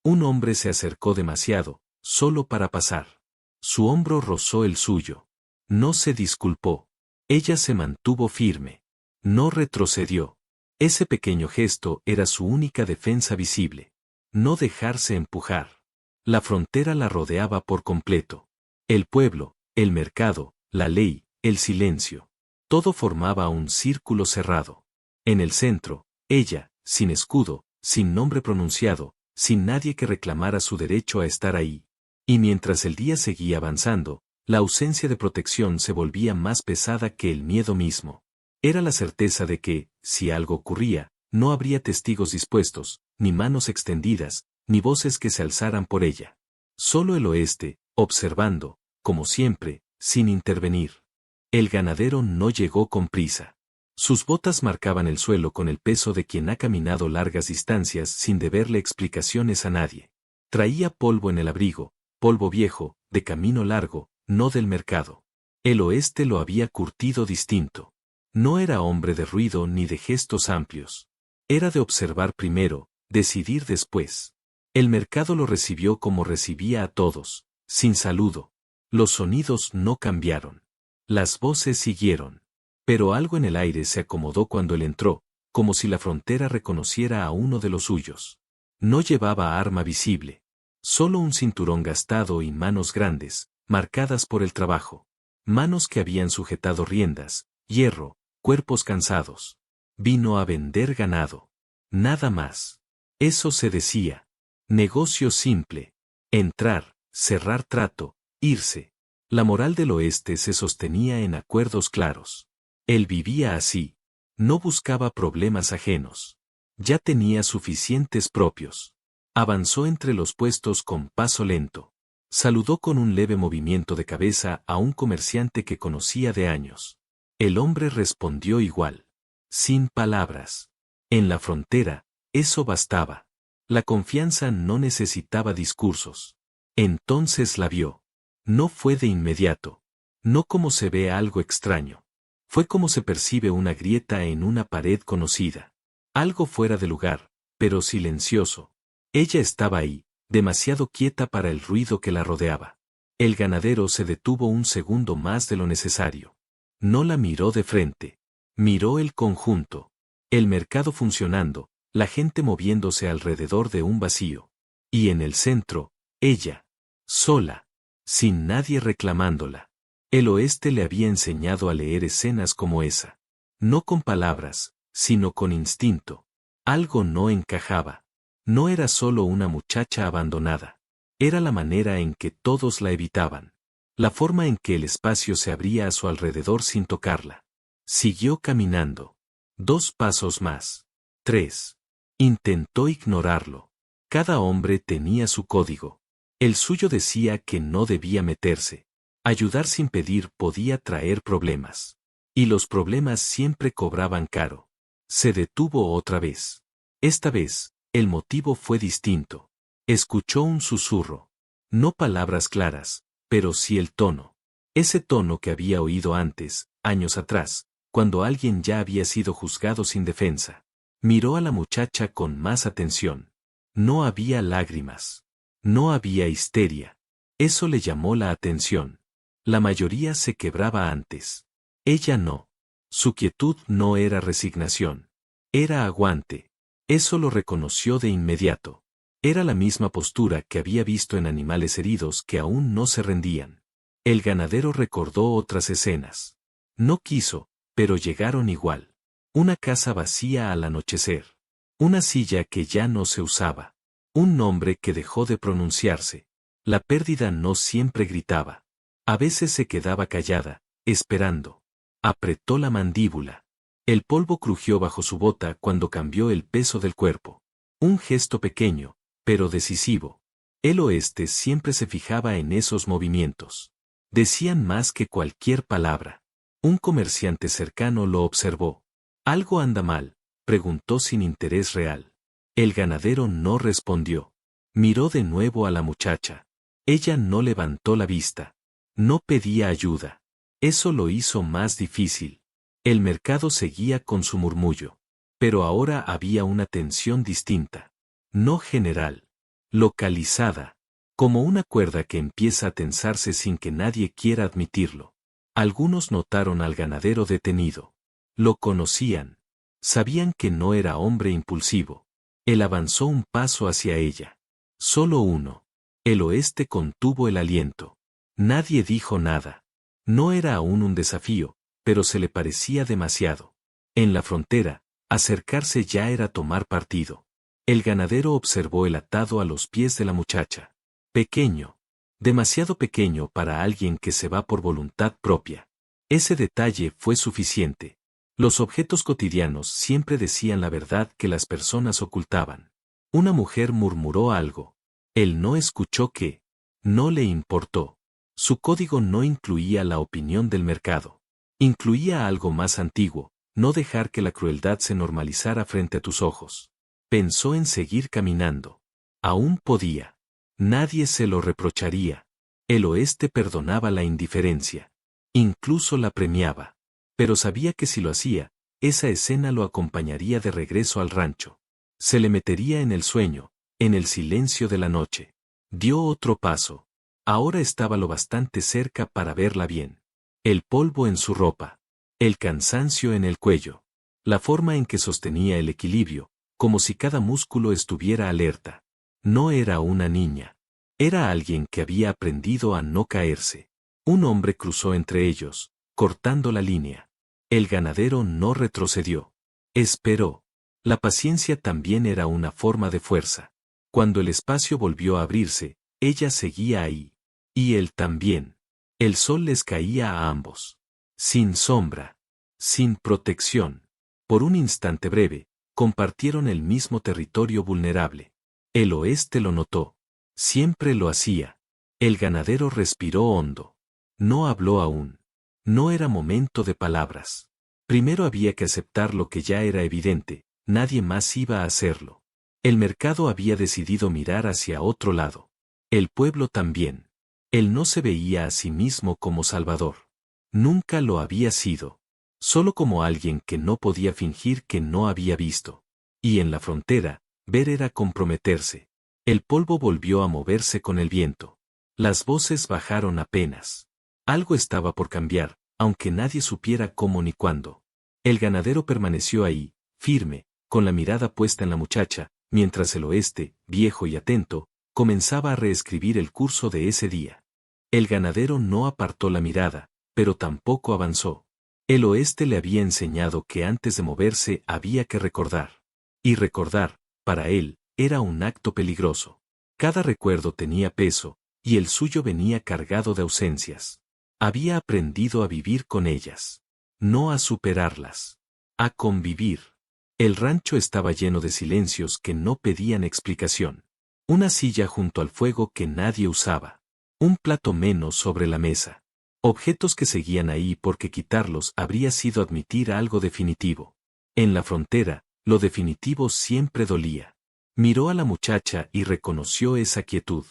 Un hombre se acercó demasiado, solo para pasar. Su hombro rozó el suyo. No se disculpó. Ella se mantuvo firme. No retrocedió. Ese pequeño gesto era su única defensa visible. No dejarse empujar. La frontera la rodeaba por completo. El pueblo, el mercado, la ley, el silencio. Todo formaba un círculo cerrado. En el centro, ella, sin escudo, sin nombre pronunciado, sin nadie que reclamara su derecho a estar ahí. Y mientras el día seguía avanzando, la ausencia de protección se volvía más pesada que el miedo mismo. Era la certeza de que, si algo ocurría, no habría testigos dispuestos, ni manos extendidas, ni voces que se alzaran por ella. Solo el oeste, observando, como siempre, sin intervenir. El ganadero no llegó con prisa. Sus botas marcaban el suelo con el peso de quien ha caminado largas distancias sin deberle explicaciones a nadie. Traía polvo en el abrigo, polvo viejo, de camino largo, no del mercado. El oeste lo había curtido distinto. No era hombre de ruido ni de gestos amplios. Era de observar primero, decidir después. El mercado lo recibió como recibía a todos, sin saludo. Los sonidos no cambiaron. Las voces siguieron. Pero algo en el aire se acomodó cuando él entró, como si la frontera reconociera a uno de los suyos. No llevaba arma visible. Solo un cinturón gastado y manos grandes, marcadas por el trabajo. Manos que habían sujetado riendas, hierro, cuerpos cansados. Vino a vender ganado. Nada más. Eso se decía. Negocio simple. Entrar, cerrar trato, irse. La moral del oeste se sostenía en acuerdos claros. Él vivía así. No buscaba problemas ajenos. Ya tenía suficientes propios. Avanzó entre los puestos con paso lento. Saludó con un leve movimiento de cabeza a un comerciante que conocía de años. El hombre respondió igual. Sin palabras. En la frontera, eso bastaba. La confianza no necesitaba discursos. Entonces la vio. No fue de inmediato. No como se ve algo extraño. Fue como se percibe una grieta en una pared conocida. Algo fuera de lugar, pero silencioso. Ella estaba ahí, demasiado quieta para el ruido que la rodeaba. El ganadero se detuvo un segundo más de lo necesario. No la miró de frente. Miró el conjunto. El mercado funcionando, la gente moviéndose alrededor de un vacío. Y en el centro, ella. Sola. Sin nadie reclamándola. El oeste le había enseñado a leer escenas como esa. No con palabras, sino con instinto. Algo no encajaba. No era solo una muchacha abandonada. Era la manera en que todos la evitaban. La forma en que el espacio se abría a su alrededor sin tocarla. Siguió caminando. 2 pasos más. 3. Intentó ignorarlo. Cada hombre tenía su código. El suyo decía que no debía meterse. Ayudar sin pedir podía traer problemas. Y los problemas siempre cobraban caro. Se detuvo otra vez. Esta vez, el motivo fue distinto. Escuchó un susurro. No palabras claras, pero sí el tono. Ese tono que había oído antes, años atrás, cuando alguien ya había sido juzgado sin defensa. Miró a la muchacha con más atención. No había lágrimas. No había histeria. Eso le llamó la atención. La mayoría se quebraba antes. Ella no. Su quietud no era resignación. Era aguante. Eso lo reconoció de inmediato. Era la misma postura que había visto en animales heridos que aún no se rendían. El ganadero recordó otras escenas. No quiso, pero llegaron igual. Una casa vacía al anochecer. Una silla que ya no se usaba. Un nombre que dejó de pronunciarse. La pérdida no siempre gritaba. A veces se quedaba callada, esperando. Apretó la mandíbula. El polvo crujió bajo su bota cuando cambió el peso del cuerpo. Un gesto pequeño, pero decisivo. El oeste siempre se fijaba en esos movimientos. Decían más que cualquier palabra. Un comerciante cercano lo observó. ¿Algo anda mal?, preguntó sin interés real. El ganadero no respondió. Miró de nuevo a la muchacha. Ella no levantó la vista. No pedía ayuda. Eso lo hizo más difícil. El mercado seguía con su murmullo. Pero ahora había una tensión distinta. No general. Localizada. Como una cuerda que empieza a tensarse sin que nadie quiera admitirlo. Algunos notaron al ganadero detenido. Lo conocían. Sabían que no era hombre impulsivo. Él avanzó un paso hacia ella. Solo uno. El oeste contuvo el aliento. Nadie dijo nada. No era aún un desafío, pero se le parecía demasiado. En la frontera, acercarse ya era tomar partido. El ganadero observó el atado a los pies de la muchacha. Pequeño. Demasiado pequeño para alguien que se va por voluntad propia. Ese detalle fue suficiente. Los objetos cotidianos siempre decían la verdad que las personas ocultaban. Una mujer murmuró algo. Él no escuchó qué. No le importó. Su código no incluía la opinión del mercado. Incluía algo más antiguo, no dejar que la crueldad se normalizara frente a tus ojos. Pensó en seguir caminando. Aún podía. Nadie se lo reprocharía. El oeste perdonaba la indiferencia. Incluso la premiaba. Pero sabía que si lo hacía, esa escena lo acompañaría de regreso al rancho. Se le metería en el sueño, en el silencio de la noche. Dio otro paso. Ahora estaba lo bastante cerca para verla bien. El polvo en su ropa. El cansancio en el cuello. La forma en que sostenía el equilibrio, como si cada músculo estuviera alerta. No era una niña. Era alguien que había aprendido a no caerse. Un hombre cruzó entre ellos, cortando la línea. El ganadero no retrocedió. Esperó. La paciencia también era una forma de fuerza. Cuando el espacio volvió a abrirse, ella seguía ahí. Y él también. El sol les caía a ambos. Sin sombra. Sin protección. Por un instante breve, compartieron el mismo territorio vulnerable. El oeste lo notó. Siempre lo hacía. El ganadero respiró hondo. No habló aún. No era momento de palabras. Primero había que aceptar lo que ya era evidente, nadie más iba a hacerlo. El mercado había decidido mirar hacia otro lado. El pueblo también. Él no se veía a sí mismo como salvador. Nunca lo había sido. Solo como alguien que no podía fingir que no había visto. Y en la frontera, ver era comprometerse. El polvo volvió a moverse con el viento. Las voces bajaron apenas. Algo estaba por cambiar, aunque nadie supiera cómo ni cuándo. El ganadero permaneció ahí, firme, con la mirada puesta en la muchacha, mientras el oeste, viejo y atento, comenzaba a reescribir el curso de ese día. El ganadero no apartó la mirada, pero tampoco avanzó. El oeste le había enseñado que antes de moverse había que recordar. Y recordar, para él, era un acto peligroso. Cada recuerdo tenía peso, y el suyo venía cargado de ausencias. Había aprendido a vivir con ellas. No a superarlas. A convivir. El rancho estaba lleno de silencios que no pedían explicación. Una silla junto al fuego que nadie usaba. Un plato menos sobre la mesa. Objetos que seguían ahí porque quitarlos habría sido admitir algo definitivo. En la frontera, lo definitivo siempre dolía. Miró a la muchacha y reconoció esa quietud.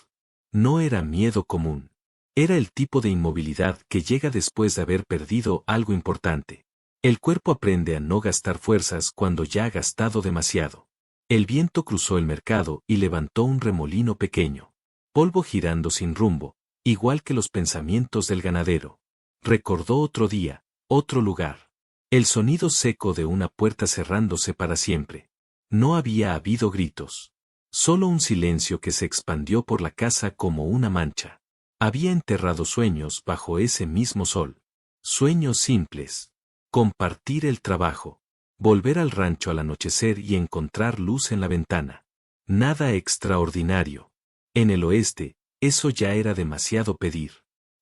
No era miedo común. Era el tipo de inmovilidad que llega después de haber perdido algo importante. El cuerpo aprende a no gastar fuerzas cuando ya ha gastado demasiado. El viento cruzó el mercado y levantó un remolino pequeño. Polvo girando sin rumbo, igual que los pensamientos del ganadero. Recordó otro día, otro lugar. El sonido seco de una puerta cerrándose para siempre. No había habido gritos. Solo un silencio que se expandió por la casa como una mancha. Había enterrado sueños bajo ese mismo sol. Sueños simples. Compartir el trabajo. Volver al rancho al anochecer y encontrar luz en la ventana. Nada extraordinario. En el oeste, eso ya era demasiado pedir.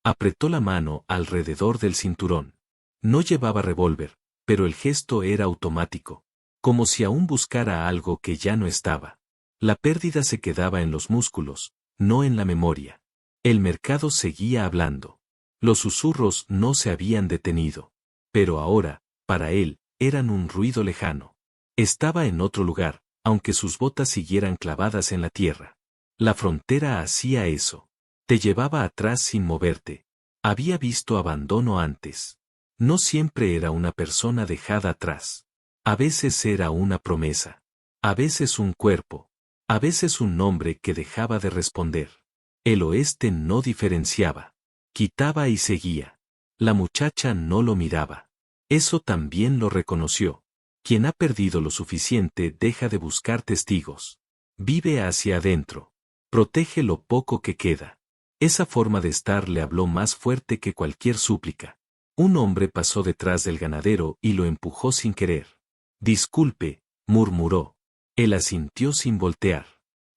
Apretó la mano alrededor del cinturón. No llevaba revólver, pero el gesto era automático, como si aún buscara algo que ya no estaba. La pérdida se quedaba en los músculos, no en la memoria. El mercado seguía hablando. Los susurros no se habían detenido. Pero ahora, para él, eran un ruido lejano. Estaba en otro lugar, aunque sus botas siguieran clavadas en la tierra. La frontera hacía eso. Te llevaba atrás sin moverte. Había visto abandono antes. No siempre era una persona dejada atrás. A veces era una promesa. A veces un cuerpo. A veces un nombre que dejaba de responder. El oeste no diferenciaba. Quitaba y seguía. La muchacha no lo miraba. Eso también lo reconoció. Quien ha perdido lo suficiente deja de buscar testigos. Vive hacia adentro. Protege lo poco que queda. Esa forma de estar le habló más fuerte que cualquier súplica. Un hombre pasó detrás del ganadero y lo empujó sin querer. Disculpe, murmuró. Él asintió sin voltear.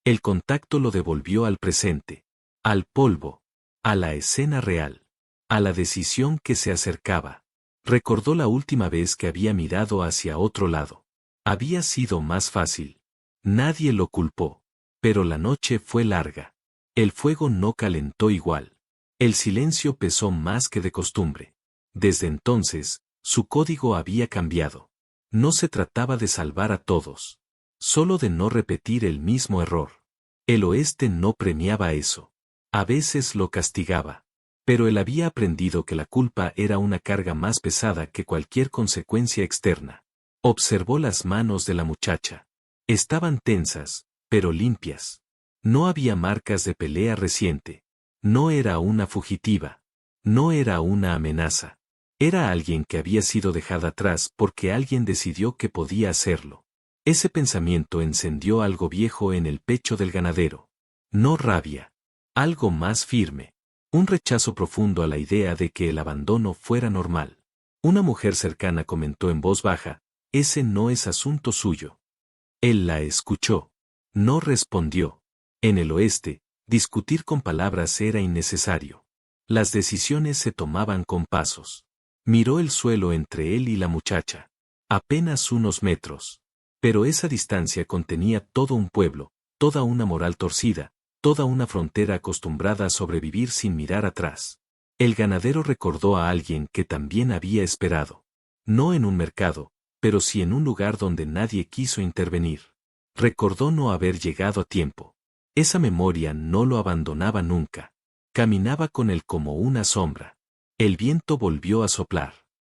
El contacto lo devolvió al presente. Al polvo. A la escena real. A la decisión que se acercaba. Recordó la última vez que había mirado hacia otro lado. Había sido más fácil. Nadie lo culpó. Pero la noche fue larga. El fuego no calentó igual. El silencio pesó más que de costumbre. Desde entonces, su código había cambiado. No se trataba de salvar a todos. Solo de no repetir el mismo error. El oeste no premiaba eso. A veces lo castigaba. Pero él había aprendido que la culpa era una carga más pesada que cualquier consecuencia externa. Observó las manos de la muchacha. Estaban tensas, pero limpias. No había marcas de pelea reciente. No era una fugitiva. No era una amenaza. Era alguien que había sido dejada atrás porque alguien decidió que podía hacerlo. Ese pensamiento encendió algo viejo en el pecho del ganadero. No rabia. Algo más firme. Un rechazo profundo a la idea de que el abandono fuera normal. Una mujer cercana comentó en voz baja, ese no es asunto suyo. Él la escuchó. No respondió. En el oeste, discutir con palabras era innecesario. Las decisiones se tomaban con pasos. Miró el suelo entre él y la muchacha. Apenas unos metros. Pero esa distancia contenía todo un pueblo, toda una moral torcida, toda una frontera acostumbrada a sobrevivir sin mirar atrás. El ganadero recordó a alguien que también había esperado. No en un mercado, pero sí en un lugar donde nadie quiso intervenir. Recordó no haber llegado a tiempo. Esa memoria no lo abandonaba nunca. Caminaba con él como una sombra. El viento volvió a soplar.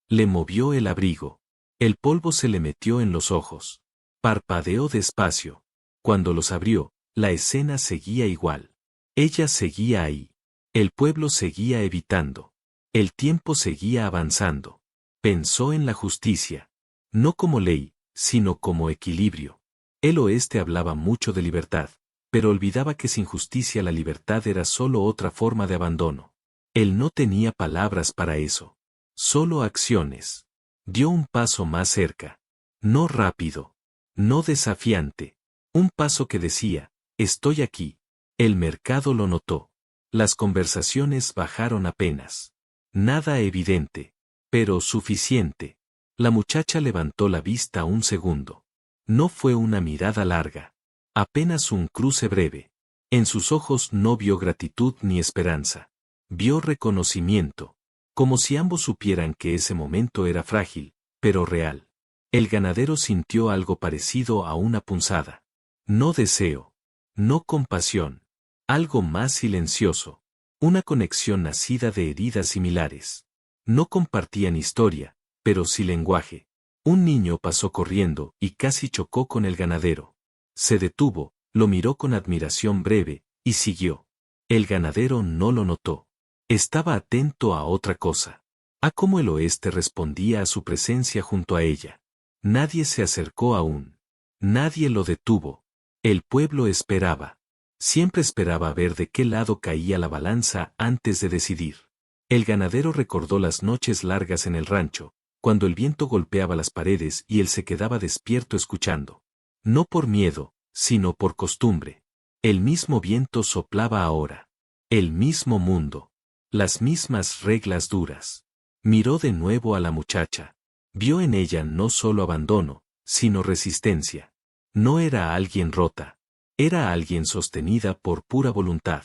Le movió el abrigo. El polvo se le metió en los ojos. Parpadeó despacio. Cuando los abrió, la escena seguía igual. Ella seguía ahí. El pueblo seguía evitando. El tiempo seguía avanzando. Pensó en la justicia. No como ley, sino como equilibrio. El oeste hablaba mucho de libertad, pero olvidaba que sin justicia la libertad era solo otra forma de abandono. Él no tenía palabras para eso. Solo acciones. Dio un paso más cerca. No rápido. No desafiante. Un paso que decía, estoy aquí. El mercado lo notó. Las conversaciones bajaron apenas. Nada evidente. Pero suficiente. La muchacha levantó la vista un segundo. No fue una mirada larga. Apenas un cruce breve. En sus ojos no vio gratitud ni esperanza. Vio reconocimiento. Como si ambos supieran que ese momento era frágil, pero real. El ganadero sintió algo parecido a una punzada. No deseo. No compasión. Algo más silencioso. Una conexión nacida de heridas similares. No compartían historia, pero sí lenguaje. Un niño pasó corriendo y casi chocó con el ganadero. Se detuvo, lo miró con admiración breve, y siguió. El ganadero no lo notó. Estaba atento a otra cosa. A cómo el oeste respondía a su presencia junto a ella. Nadie se acercó aún. Nadie lo detuvo. El pueblo esperaba. Siempre esperaba ver de qué lado caía la balanza antes de decidir. El ganadero recordó las noches largas en el rancho, cuando el viento golpeaba las paredes y él se quedaba despierto escuchando. No por miedo, sino por costumbre. El mismo viento soplaba ahora. El mismo mundo. Las mismas reglas duras. Miró de nuevo a la muchacha. Vio en ella no solo abandono, sino resistencia. No era alguien rota. Era alguien sostenida por pura voluntad.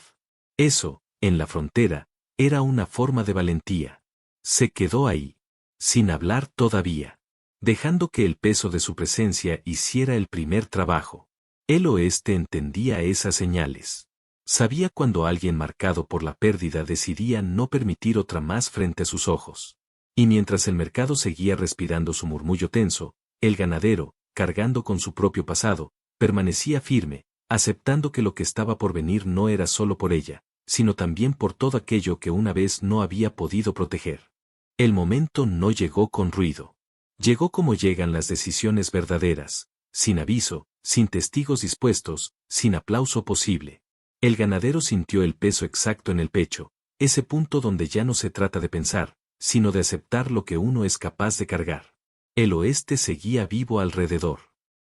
Eso, en la frontera, era una forma de valentía. Se quedó ahí, sin hablar todavía, dejando que el peso de su presencia hiciera el primer trabajo. El oeste entendía esas señales. Sabía cuando alguien marcado por la pérdida decidía no permitir otra más frente a sus ojos. Y mientras el mercado seguía respirando su murmullo tenso, el ganadero, cargando con su propio pasado, permanecía firme, aceptando que lo que estaba por venir no era solo por ella, sino también por todo aquello que una vez no había podido proteger. El momento no llegó con ruido. Llegó como llegan las decisiones verdaderas, sin aviso, sin testigos dispuestos, sin aplauso posible. El ganadero sintió el peso exacto en el pecho, ese punto donde ya no se trata de pensar, sino de aceptar lo que uno es capaz de cargar. El oeste seguía vivo alrededor.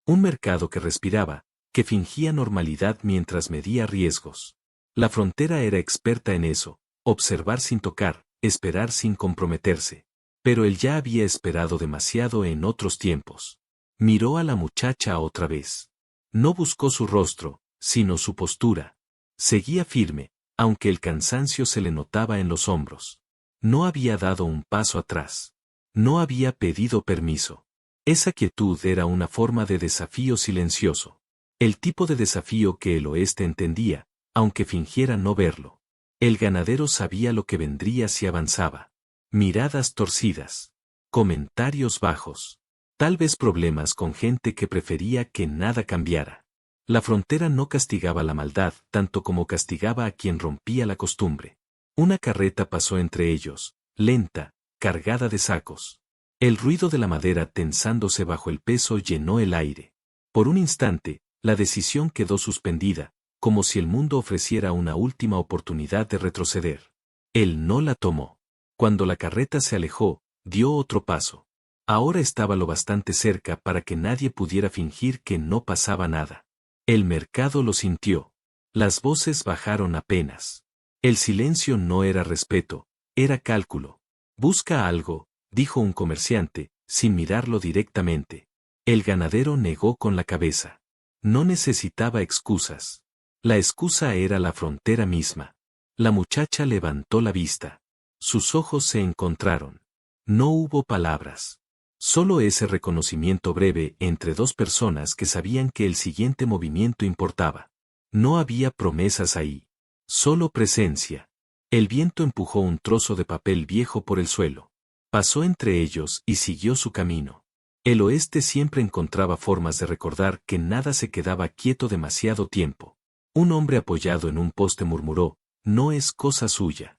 Un mercado que respiraba, que fingía normalidad mientras medía riesgos. La frontera era experta en eso, observar sin tocar, esperar sin comprometerse. Pero él ya había esperado demasiado en otros tiempos. Miró a la muchacha otra vez. No buscó su rostro, sino su postura. Seguía firme, aunque el cansancio se le notaba en los hombros. No había dado un paso atrás. No había pedido permiso. Esa quietud era una forma de desafío silencioso. El tipo de desafío que el oeste entendía, aunque fingiera no verlo. El ganadero sabía lo que vendría si avanzaba. Miradas torcidas. Comentarios bajos. Tal vez problemas con gente que prefería que nada cambiara. La frontera no castigaba la maldad tanto como castigaba a quien rompía la costumbre. Una carreta pasó entre ellos, lenta, cargada de sacos. El ruido de la madera tensándose bajo el peso llenó el aire. Por un instante, la decisión quedó suspendida, como si el mundo ofreciera una última oportunidad de retroceder. Él no la tomó. Cuando la carreta se alejó, dio otro paso. Ahora estaba lo bastante cerca para que nadie pudiera fingir que no pasaba nada. El mercado lo sintió. Las voces bajaron apenas. El silencio no era respeto, era cálculo. Busca algo, dijo un comerciante, sin mirarlo directamente. El ganadero negó con la cabeza. No necesitaba excusas. La excusa era la frontera misma. La muchacha levantó la vista. Sus ojos se encontraron. No hubo palabras. Solo ese reconocimiento breve entre dos personas que sabían que el siguiente movimiento importaba. No había promesas ahí. Solo presencia. El viento empujó un trozo de papel viejo por el suelo. Pasó entre ellos y siguió su camino. El oeste siempre encontraba formas de recordar que nada se quedaba quieto demasiado tiempo. Un hombre apoyado en un poste murmuró, no es cosa suya.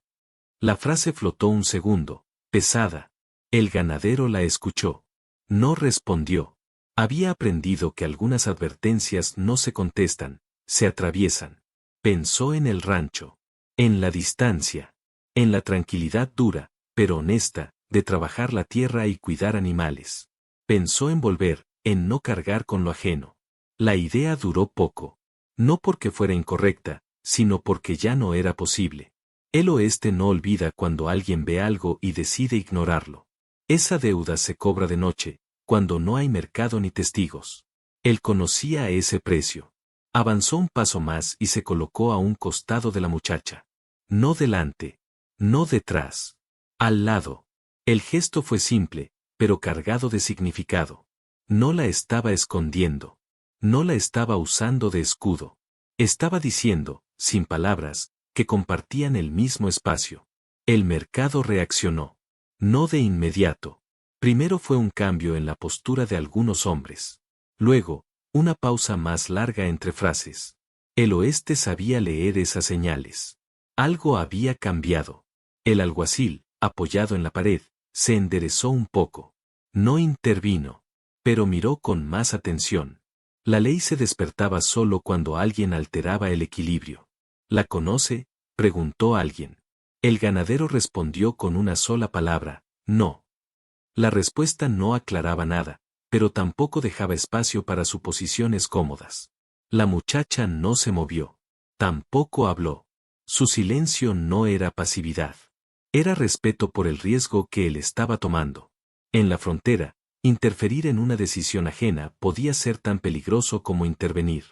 La frase flotó un segundo, pesada. El ganadero la escuchó. No respondió. Había aprendido que algunas advertencias no se contestan, se atraviesan. Pensó en el rancho. En la distancia. En la tranquilidad dura, pero honesta, de trabajar la tierra y cuidar animales. Pensó en volver, en no cargar con lo ajeno. La idea duró poco. No porque fuera incorrecta, sino porque ya no era posible. El oeste no olvida cuando alguien ve algo y decide ignorarlo. Esa deuda se cobra de noche, cuando no hay mercado ni testigos. Él conocía ese precio. Avanzó un paso más y se colocó a un costado de la muchacha. No delante. No detrás. Al lado. El gesto fue simple, pero cargado de significado. No la estaba escondiendo. No la estaba usando de escudo. Estaba diciendo, sin palabras, que compartían el mismo espacio. El mercado reaccionó. No de inmediato. Primero fue un cambio en la postura de algunos hombres. Luego, una pausa más larga entre frases. El oeste sabía leer esas señales. Algo había cambiado. El alguacil, apoyado en la pared, se enderezó un poco. No intervino, pero miró con más atención. La ley se despertaba solo cuando alguien alteraba el equilibrio. ¿La conoce?, preguntó alguien. El ganadero respondió con una sola palabra, no. La respuesta no aclaraba nada, pero tampoco dejaba espacio para suposiciones cómodas. La muchacha no se movió. Tampoco habló. Su silencio no era pasividad. Era respeto por el riesgo que él estaba tomando. En la frontera, interferir en una decisión ajena podía ser tan peligroso como intervenir.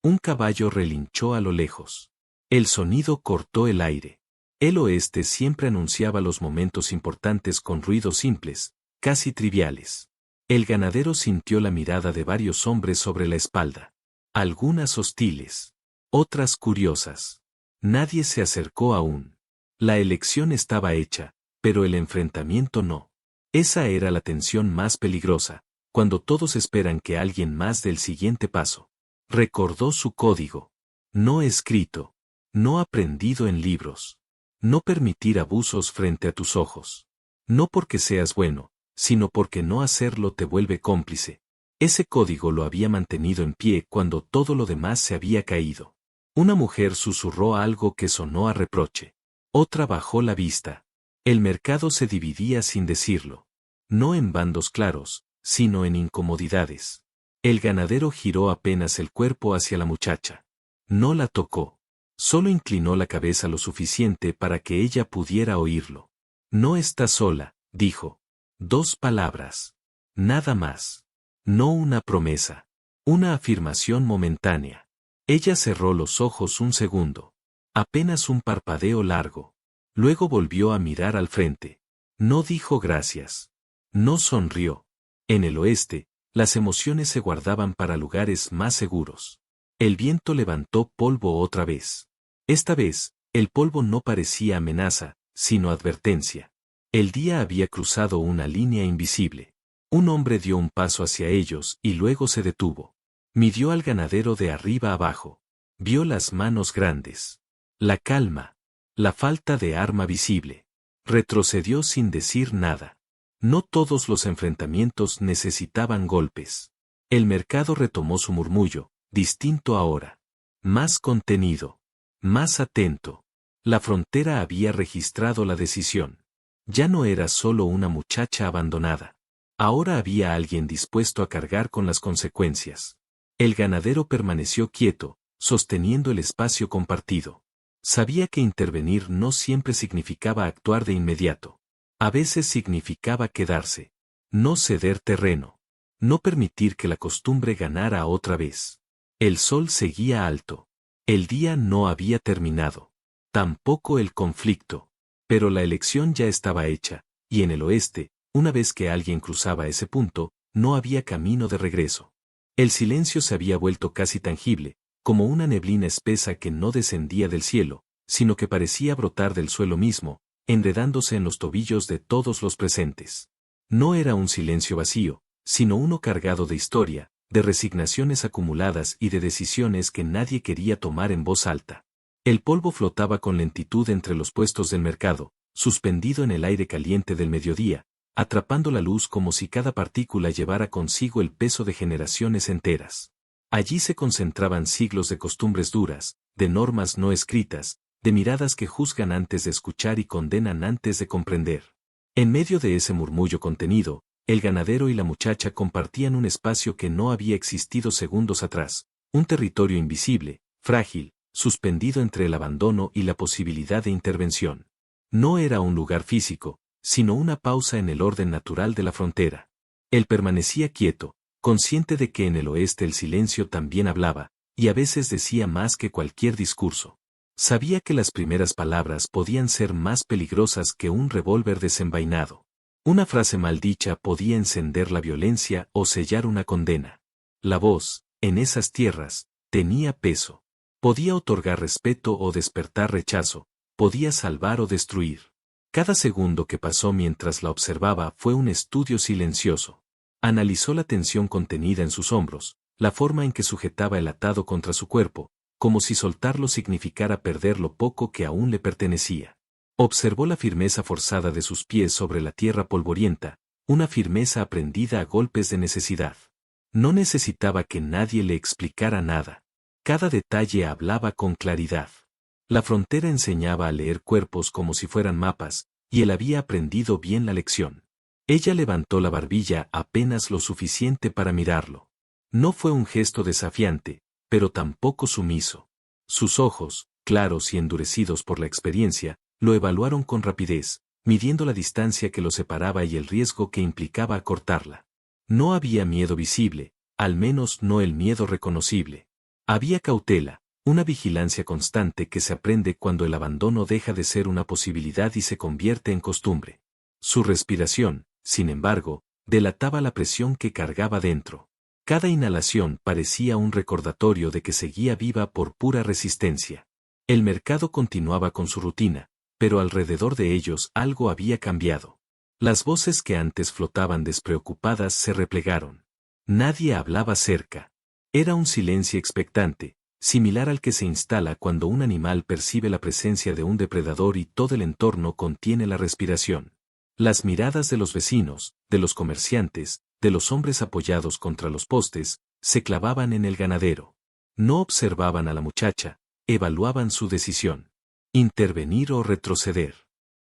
Un caballo relinchó a lo lejos. El sonido cortó el aire. El oeste siempre anunciaba los momentos importantes con ruidos simples, casi triviales. El ganadero sintió la mirada de varios hombres sobre la espalda. Algunas hostiles. Otras curiosas. Nadie se acercó aún. La elección estaba hecha, pero el enfrentamiento no. Esa era la tensión más peligrosa, cuando todos esperan que alguien más dé el siguiente paso. Recordó su código. No escrito. No aprendido en libros. No permitir abusos frente a tus ojos. No porque seas bueno, sino porque no hacerlo te vuelve cómplice. Ese código lo había mantenido en pie cuando todo lo demás se había caído. Una mujer susurró algo que sonó a reproche. Otra bajó la vista. El mercado se dividía sin decirlo. No en bandos claros, sino en incomodidades. El ganadero giró apenas el cuerpo hacia la muchacha. No la tocó. Solo inclinó la cabeza lo suficiente para que ella pudiera oírlo. No está sola, dijo. 2 palabras. Nada más. No una promesa. Una afirmación momentánea. Ella cerró los ojos un segundo. Apenas un parpadeo largo. Luego volvió a mirar al frente. No dijo gracias. No sonrió. En el oeste, las emociones se guardaban para lugares más seguros. El viento levantó polvo otra vez. Esta vez, el polvo no parecía amenaza, sino advertencia. El día había cruzado una línea invisible. Un hombre dio un paso hacia ellos y luego se detuvo. Midió al ganadero de arriba abajo. Vio las manos grandes. La calma. La falta de arma visible. Retrocedió sin decir nada. No todos los enfrentamientos necesitaban golpes. El mercado retomó su murmullo, distinto ahora. Más contenido. Más atento. La frontera había registrado la decisión. Ya no era solo una muchacha abandonada. Ahora había alguien dispuesto a cargar con las consecuencias. El ganadero permaneció quieto, sosteniendo el espacio compartido. Sabía que intervenir no siempre significaba actuar de inmediato. A veces significaba quedarse. No ceder terreno. No permitir que la costumbre ganara otra vez. El sol seguía alto. El día no había terminado. Tampoco el conflicto. Pero la elección ya estaba hecha, y en el oeste, una vez que alguien cruzaba ese punto, no había camino de regreso. El silencio se había vuelto casi tangible, como una neblina espesa que no descendía del cielo, sino que parecía brotar del suelo mismo, enredándose en los tobillos de todos los presentes. No era un silencio vacío, sino uno cargado de historia, de resignaciones acumuladas y de decisiones que nadie quería tomar en voz alta. El polvo flotaba con lentitud entre los puestos del mercado, suspendido en el aire caliente del mediodía, atrapando la luz como si cada partícula llevara consigo el peso de generaciones enteras. Allí se concentraban siglos de costumbres duras, de normas no escritas, de miradas que juzgan antes de escuchar y condenan antes de comprender. En medio de ese murmullo contenido, el ganadero y la muchacha compartían un espacio que no había existido segundos atrás, un territorio invisible, frágil, suspendido entre el abandono y la posibilidad de intervención. No era un lugar físico, sino una pausa en el orden natural de la frontera. Él permanecía quieto, consciente de que en el oeste el silencio también hablaba, y a veces decía más que cualquier discurso. Sabía que las primeras palabras podían ser más peligrosas que un revólver desenvainado. Una frase maldicha podía encender la violencia o sellar una condena. La voz, en esas tierras, tenía peso. Podía otorgar respeto o despertar rechazo, podía salvar o destruir. Cada segundo que pasó mientras la observaba fue un estudio silencioso. Analizó la tensión contenida en sus hombros, la forma en que sujetaba el atado contra su cuerpo, como si soltarlo significara perder lo poco que aún le pertenecía. Observó la firmeza forzada de sus pies sobre la tierra polvorienta, una firmeza aprendida a golpes de necesidad. No necesitaba que nadie le explicara nada. Cada detalle hablaba con claridad. La frontera enseñaba a leer cuerpos como si fueran mapas, y él había aprendido bien la lección. Ella levantó la barbilla apenas lo suficiente para mirarlo. No fue un gesto desafiante, pero tampoco sumiso. Sus ojos, claros y endurecidos por la experiencia, lo evaluaron con rapidez, midiendo la distancia que los separaba y el riesgo que implicaba acortarla. No había miedo visible, al menos no el miedo reconocible. Había cautela, una vigilancia constante que se aprende cuando el abandono deja de ser una posibilidad y se convierte en costumbre. Su respiración, sin embargo, delataba la presión que cargaba dentro. Cada inhalación parecía un recordatorio de que seguía viva por pura resistencia. El mercado continuaba con su rutina, pero alrededor de ellos algo había cambiado. Las voces que antes flotaban despreocupadas se replegaron. Nadie hablaba cerca. Era un silencio expectante, similar al que se instala cuando un animal percibe la presencia de un depredador y todo el entorno contiene la respiración. Las miradas de los vecinos, de los comerciantes, de los hombres apoyados contra los postes, se clavaban en el ganadero. No observaban a la muchacha, evaluaban su decisión. Intervenir o retroceder.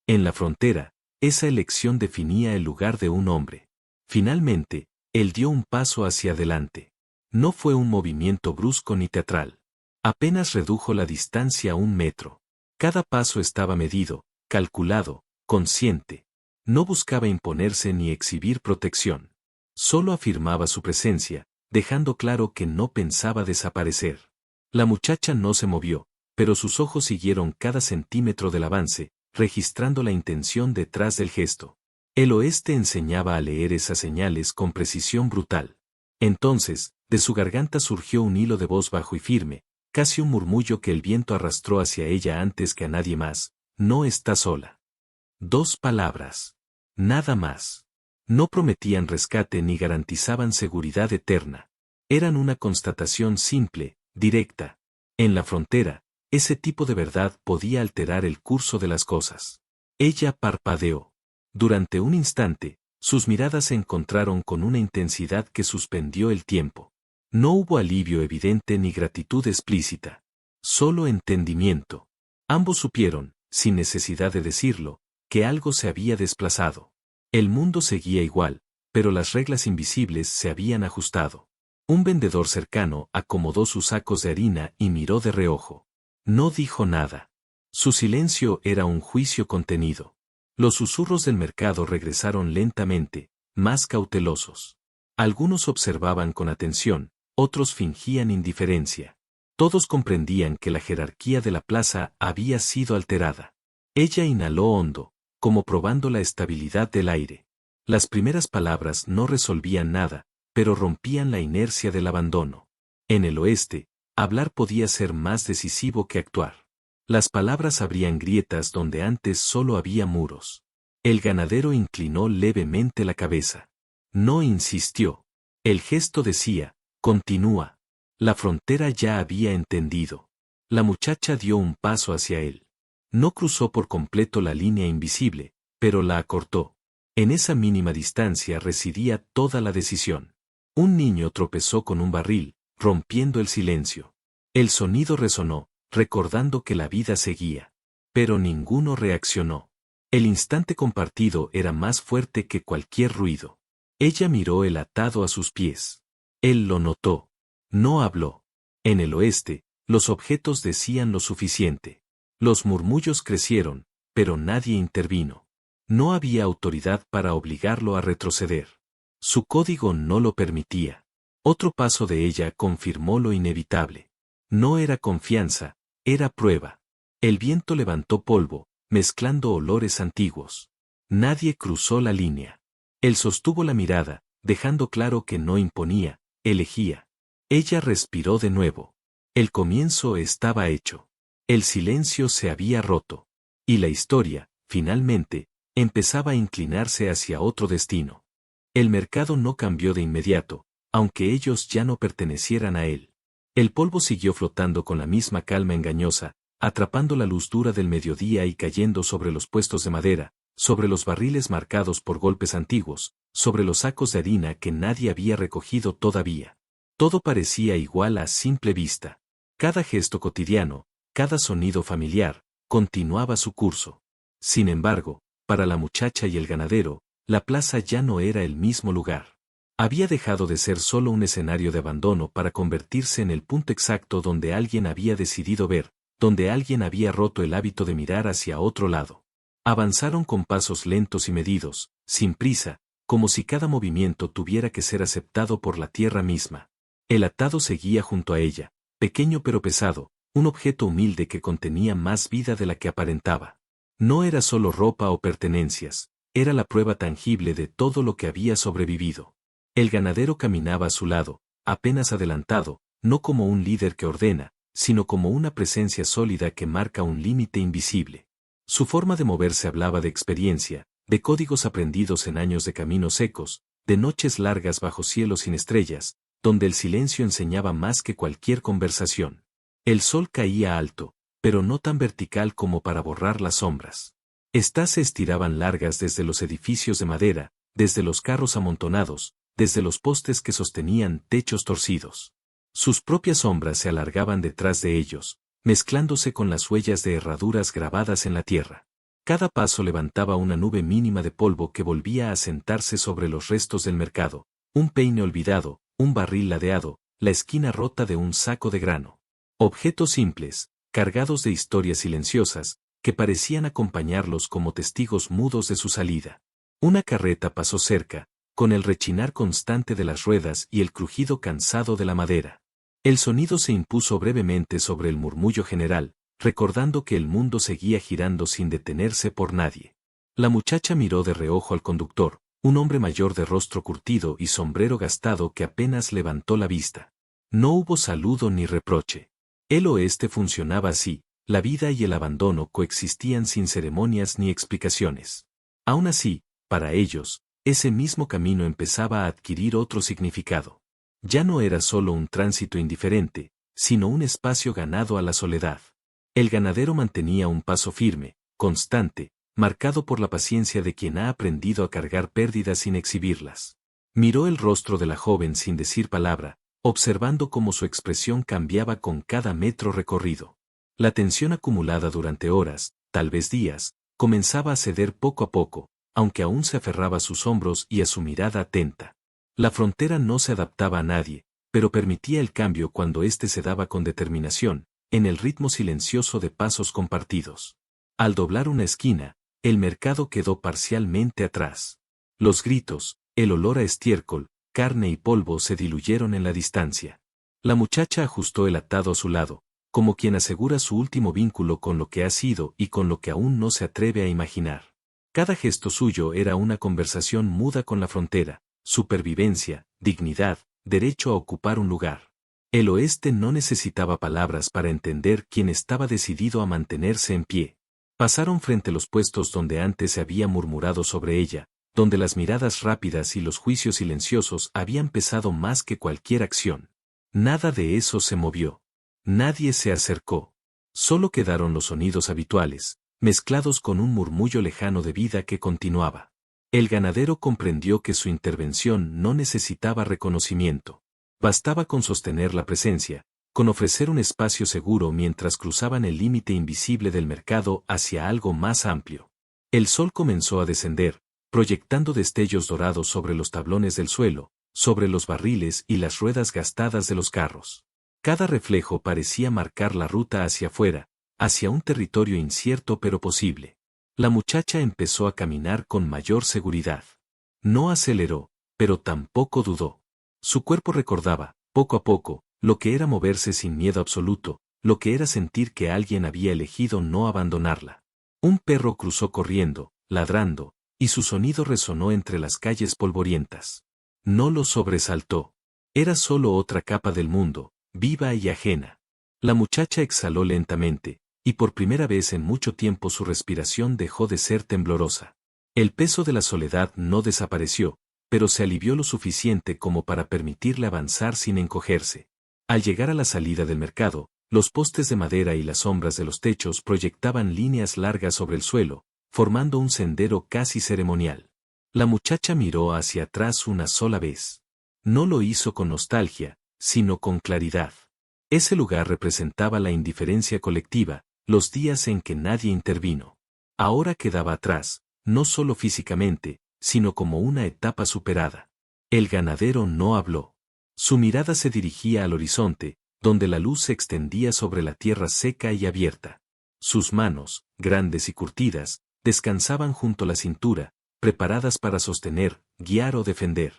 En la frontera, esa elección definía el lugar de un hombre. Finalmente, él dio un paso hacia adelante. No fue un movimiento brusco ni teatral. Apenas redujo la distancia a 1 metro. Cada paso estaba medido, calculado, consciente. No buscaba imponerse ni exhibir protección. Solo afirmaba su presencia, dejando claro que no pensaba desaparecer. La muchacha no se movió, pero sus ojos siguieron cada centímetro del avance, registrando la intención detrás del gesto. El oeste enseñaba a leer esas señales con precisión brutal. Entonces, de su garganta surgió un hilo de voz bajo y firme, casi un murmullo que el viento arrastró hacia ella antes que a nadie más: no está sola. 2 palabras. Nada más. No prometían rescate ni garantizaban seguridad eterna. Eran una constatación simple, directa. En la frontera, ese tipo de verdad podía alterar el curso de las cosas. Ella parpadeó. Durante un instante, sus miradas se encontraron con una intensidad que suspendió el tiempo. No hubo alivio evidente ni gratitud explícita. Solo entendimiento. Ambos supieron, sin necesidad de decirlo, que algo se había desplazado. El mundo seguía igual, pero las reglas invisibles se habían ajustado. Un vendedor cercano acomodó sus sacos de harina y miró de reojo. No dijo nada. Su silencio era un juicio contenido. Los susurros del mercado regresaron lentamente, más cautelosos. Algunos observaban con atención, otros fingían indiferencia. Todos comprendían que la jerarquía de la plaza había sido alterada. Ella inhaló hondo, como probando la estabilidad del aire. Las primeras palabras no resolvían nada, pero rompían la inercia del abandono. En el oeste, hablar podía ser más decisivo que actuar. Las palabras abrían grietas donde antes solo había muros. El ganadero inclinó levemente la cabeza. No insistió. El gesto decía: continúa. La frontera ya había entendido. La muchacha dio un paso hacia él. No cruzó por completo la línea invisible, pero la acortó. En esa mínima distancia residía toda la decisión. Un niño tropezó con un barril, rompiendo el silencio. El sonido resonó, recordando que la vida seguía. Pero ninguno reaccionó. El instante compartido era más fuerte que cualquier ruido. Ella miró el atado a sus pies. Él lo notó. No habló. En el oeste, los objetos decían lo suficiente. Los murmullos crecieron, pero nadie intervino. No había autoridad para obligarlo a retroceder. Su código no lo permitía. Otro paso de ella confirmó lo inevitable. No era confianza, era prueba. El viento levantó polvo, mezclando olores antiguos. Nadie cruzó la línea. Él sostuvo la mirada, dejando claro que no imponía, elegía. Ella respiró de nuevo. El comienzo estaba hecho. El silencio se había roto. Y la historia, finalmente, empezaba a inclinarse hacia otro destino. El mercado no cambió de inmediato, aunque ellos ya no pertenecieran a él. El polvo siguió flotando con la misma calma engañosa, atrapando la luz dura del mediodía y cayendo sobre los puestos de madera, sobre los barriles marcados por golpes antiguos, sobre los sacos de harina que nadie había recogido todavía. Todo parecía igual a simple vista. Cada gesto cotidiano, cada sonido familiar, continuaba su curso. Sin embargo, para la muchacha y el ganadero, la plaza ya no era el mismo lugar. Había dejado de ser solo un escenario de abandono para convertirse en el punto exacto donde alguien había decidido ver, donde alguien había roto el hábito de mirar hacia otro lado. Avanzaron con pasos lentos y medidos, sin prisa, como si cada movimiento tuviera que ser aceptado por la tierra misma. El atado seguía junto a ella, pequeño pero pesado, un objeto humilde que contenía más vida de la que aparentaba. No era solo ropa o pertenencias, era la prueba tangible de todo lo que había sobrevivido. El ganadero caminaba a su lado, apenas adelantado, no como un líder que ordena, sino como una presencia sólida que marca un límite invisible. Su forma de moverse hablaba de experiencia, de códigos aprendidos en años de caminos secos, de noches largas bajo cielos sin estrellas, donde el silencio enseñaba más que cualquier conversación. El sol caía alto, pero no tan vertical como para borrar las sombras. Estas se estiraban largas desde los edificios de madera, desde los carros amontonados, desde los postes que sostenían techos torcidos. Sus propias sombras se alargaban detrás de ellos, mezclándose con las huellas de herraduras grabadas en la tierra. Cada paso levantaba una nube mínima de polvo que volvía a sentarse sobre los restos del mercado, un peine olvidado, un barril ladeado, la esquina rota de un saco de grano. Objetos simples, cargados de historias silenciosas, que parecían acompañarlos como testigos mudos de su salida. Una carreta pasó cerca, con el rechinar constante de las ruedas y el crujido cansado de la madera. El sonido se impuso brevemente sobre el murmullo general, recordando que el mundo seguía girando sin detenerse por nadie. La muchacha miró de reojo al conductor, un hombre mayor de rostro curtido y sombrero gastado que apenas levantó la vista. No hubo saludo ni reproche. El oeste funcionaba así, la vida y el abandono coexistían sin ceremonias ni explicaciones. Aún así, para ellos, ese mismo camino empezaba a adquirir otro significado. Ya no era solo un tránsito indiferente, sino un espacio ganado a la soledad. El ganadero mantenía un paso firme, constante, marcado por la paciencia de quien ha aprendido a cargar pérdidas sin exhibirlas. Miró el rostro de la joven sin decir palabra, observando cómo su expresión cambiaba con cada metro recorrido. La tensión acumulada durante horas, tal vez días, comenzaba a ceder poco a poco, aunque aún se aferraba a sus hombros y a su mirada atenta. La frontera no se adaptaba a nadie, pero permitía el cambio cuando éste se daba con determinación, en el ritmo silencioso de pasos compartidos. Al doblar una esquina, el mercado quedó parcialmente atrás. Los gritos, el olor a estiércol, carne y polvo se diluyeron en la distancia. La muchacha ajustó el atado a su lado, como quien asegura su último vínculo con lo que ha sido y con lo que aún no se atreve a imaginar. Cada gesto suyo era una conversación muda con la frontera, supervivencia, dignidad, derecho a ocupar un lugar. El oeste no necesitaba palabras para entender quién estaba decidido a mantenerse en pie. Pasaron frente a los puestos donde antes se había murmurado sobre ella, donde las miradas rápidas y los juicios silenciosos habían pesado más que cualquier acción. Nada de eso se movió. Nadie se acercó. Solo quedaron los sonidos habituales, mezclados con un murmullo lejano de vida que continuaba. El ganadero comprendió que su intervención no necesitaba reconocimiento. Bastaba con sostener la presencia, con ofrecer un espacio seguro mientras cruzaban el límite invisible del mercado hacia algo más amplio. El sol comenzó a descender, proyectando destellos dorados sobre los tablones del suelo, sobre los barriles y las ruedas gastadas de los carros. Cada reflejo parecía marcar la ruta hacia afuera, hacia un territorio incierto pero posible. La muchacha empezó a caminar con mayor seguridad. No aceleró, pero tampoco dudó. Su cuerpo recordaba, poco a poco, lo que era moverse sin miedo absoluto, lo que era sentir que alguien había elegido no abandonarla. Un perro cruzó corriendo, ladrando, y su sonido resonó entre las calles polvorientas. No lo sobresaltó. Era solo otra capa del mundo, viva y ajena. La muchacha exhaló lentamente, y por primera vez en mucho tiempo su respiración dejó de ser temblorosa. El peso de la soledad no desapareció, pero se alivió lo suficiente como para permitirle avanzar sin encogerse. Al llegar a la salida del mercado, los postes de madera y las sombras de los techos proyectaban líneas largas sobre el suelo, formando un sendero casi ceremonial. La muchacha miró hacia atrás una sola vez. No lo hizo con nostalgia, sino con claridad. Ese lugar representaba la indiferencia colectiva, los días en que nadie intervino. Ahora quedaba atrás, no solo físicamente, sino como una etapa superada. El ganadero no habló. Su mirada se dirigía al horizonte, donde la luz se extendía sobre la tierra seca y abierta. Sus manos, grandes y curtidas, descansaban junto a la cintura, preparadas para sostener, guiar o defender.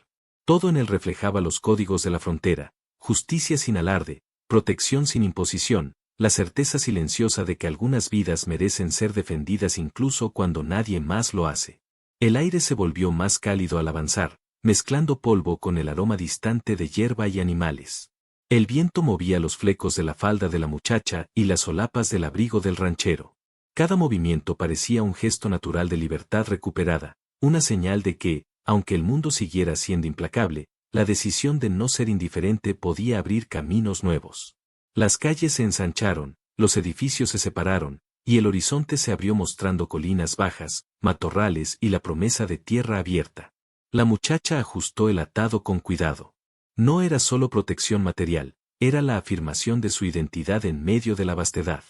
Todo en él reflejaba los códigos de la frontera: justicia sin alarde, protección sin imposición, la certeza silenciosa de que algunas vidas merecen ser defendidas incluso cuando nadie más lo hace. El aire se volvió más cálido al avanzar, mezclando polvo con el aroma distante de hierba y animales. El viento movía los flecos de la falda de la muchacha y las solapas del abrigo del ranchero. Cada movimiento parecía un gesto natural de libertad recuperada, una señal de que, aunque el mundo siguiera siendo implacable, la decisión de no ser indiferente podía abrir caminos nuevos. Las calles se ensancharon, los edificios se separaron, y el horizonte se abrió mostrando colinas bajas, matorrales y la promesa de tierra abierta. La muchacha ajustó el atado con cuidado. No era solo protección material, era la afirmación de su identidad en medio de la vastedad.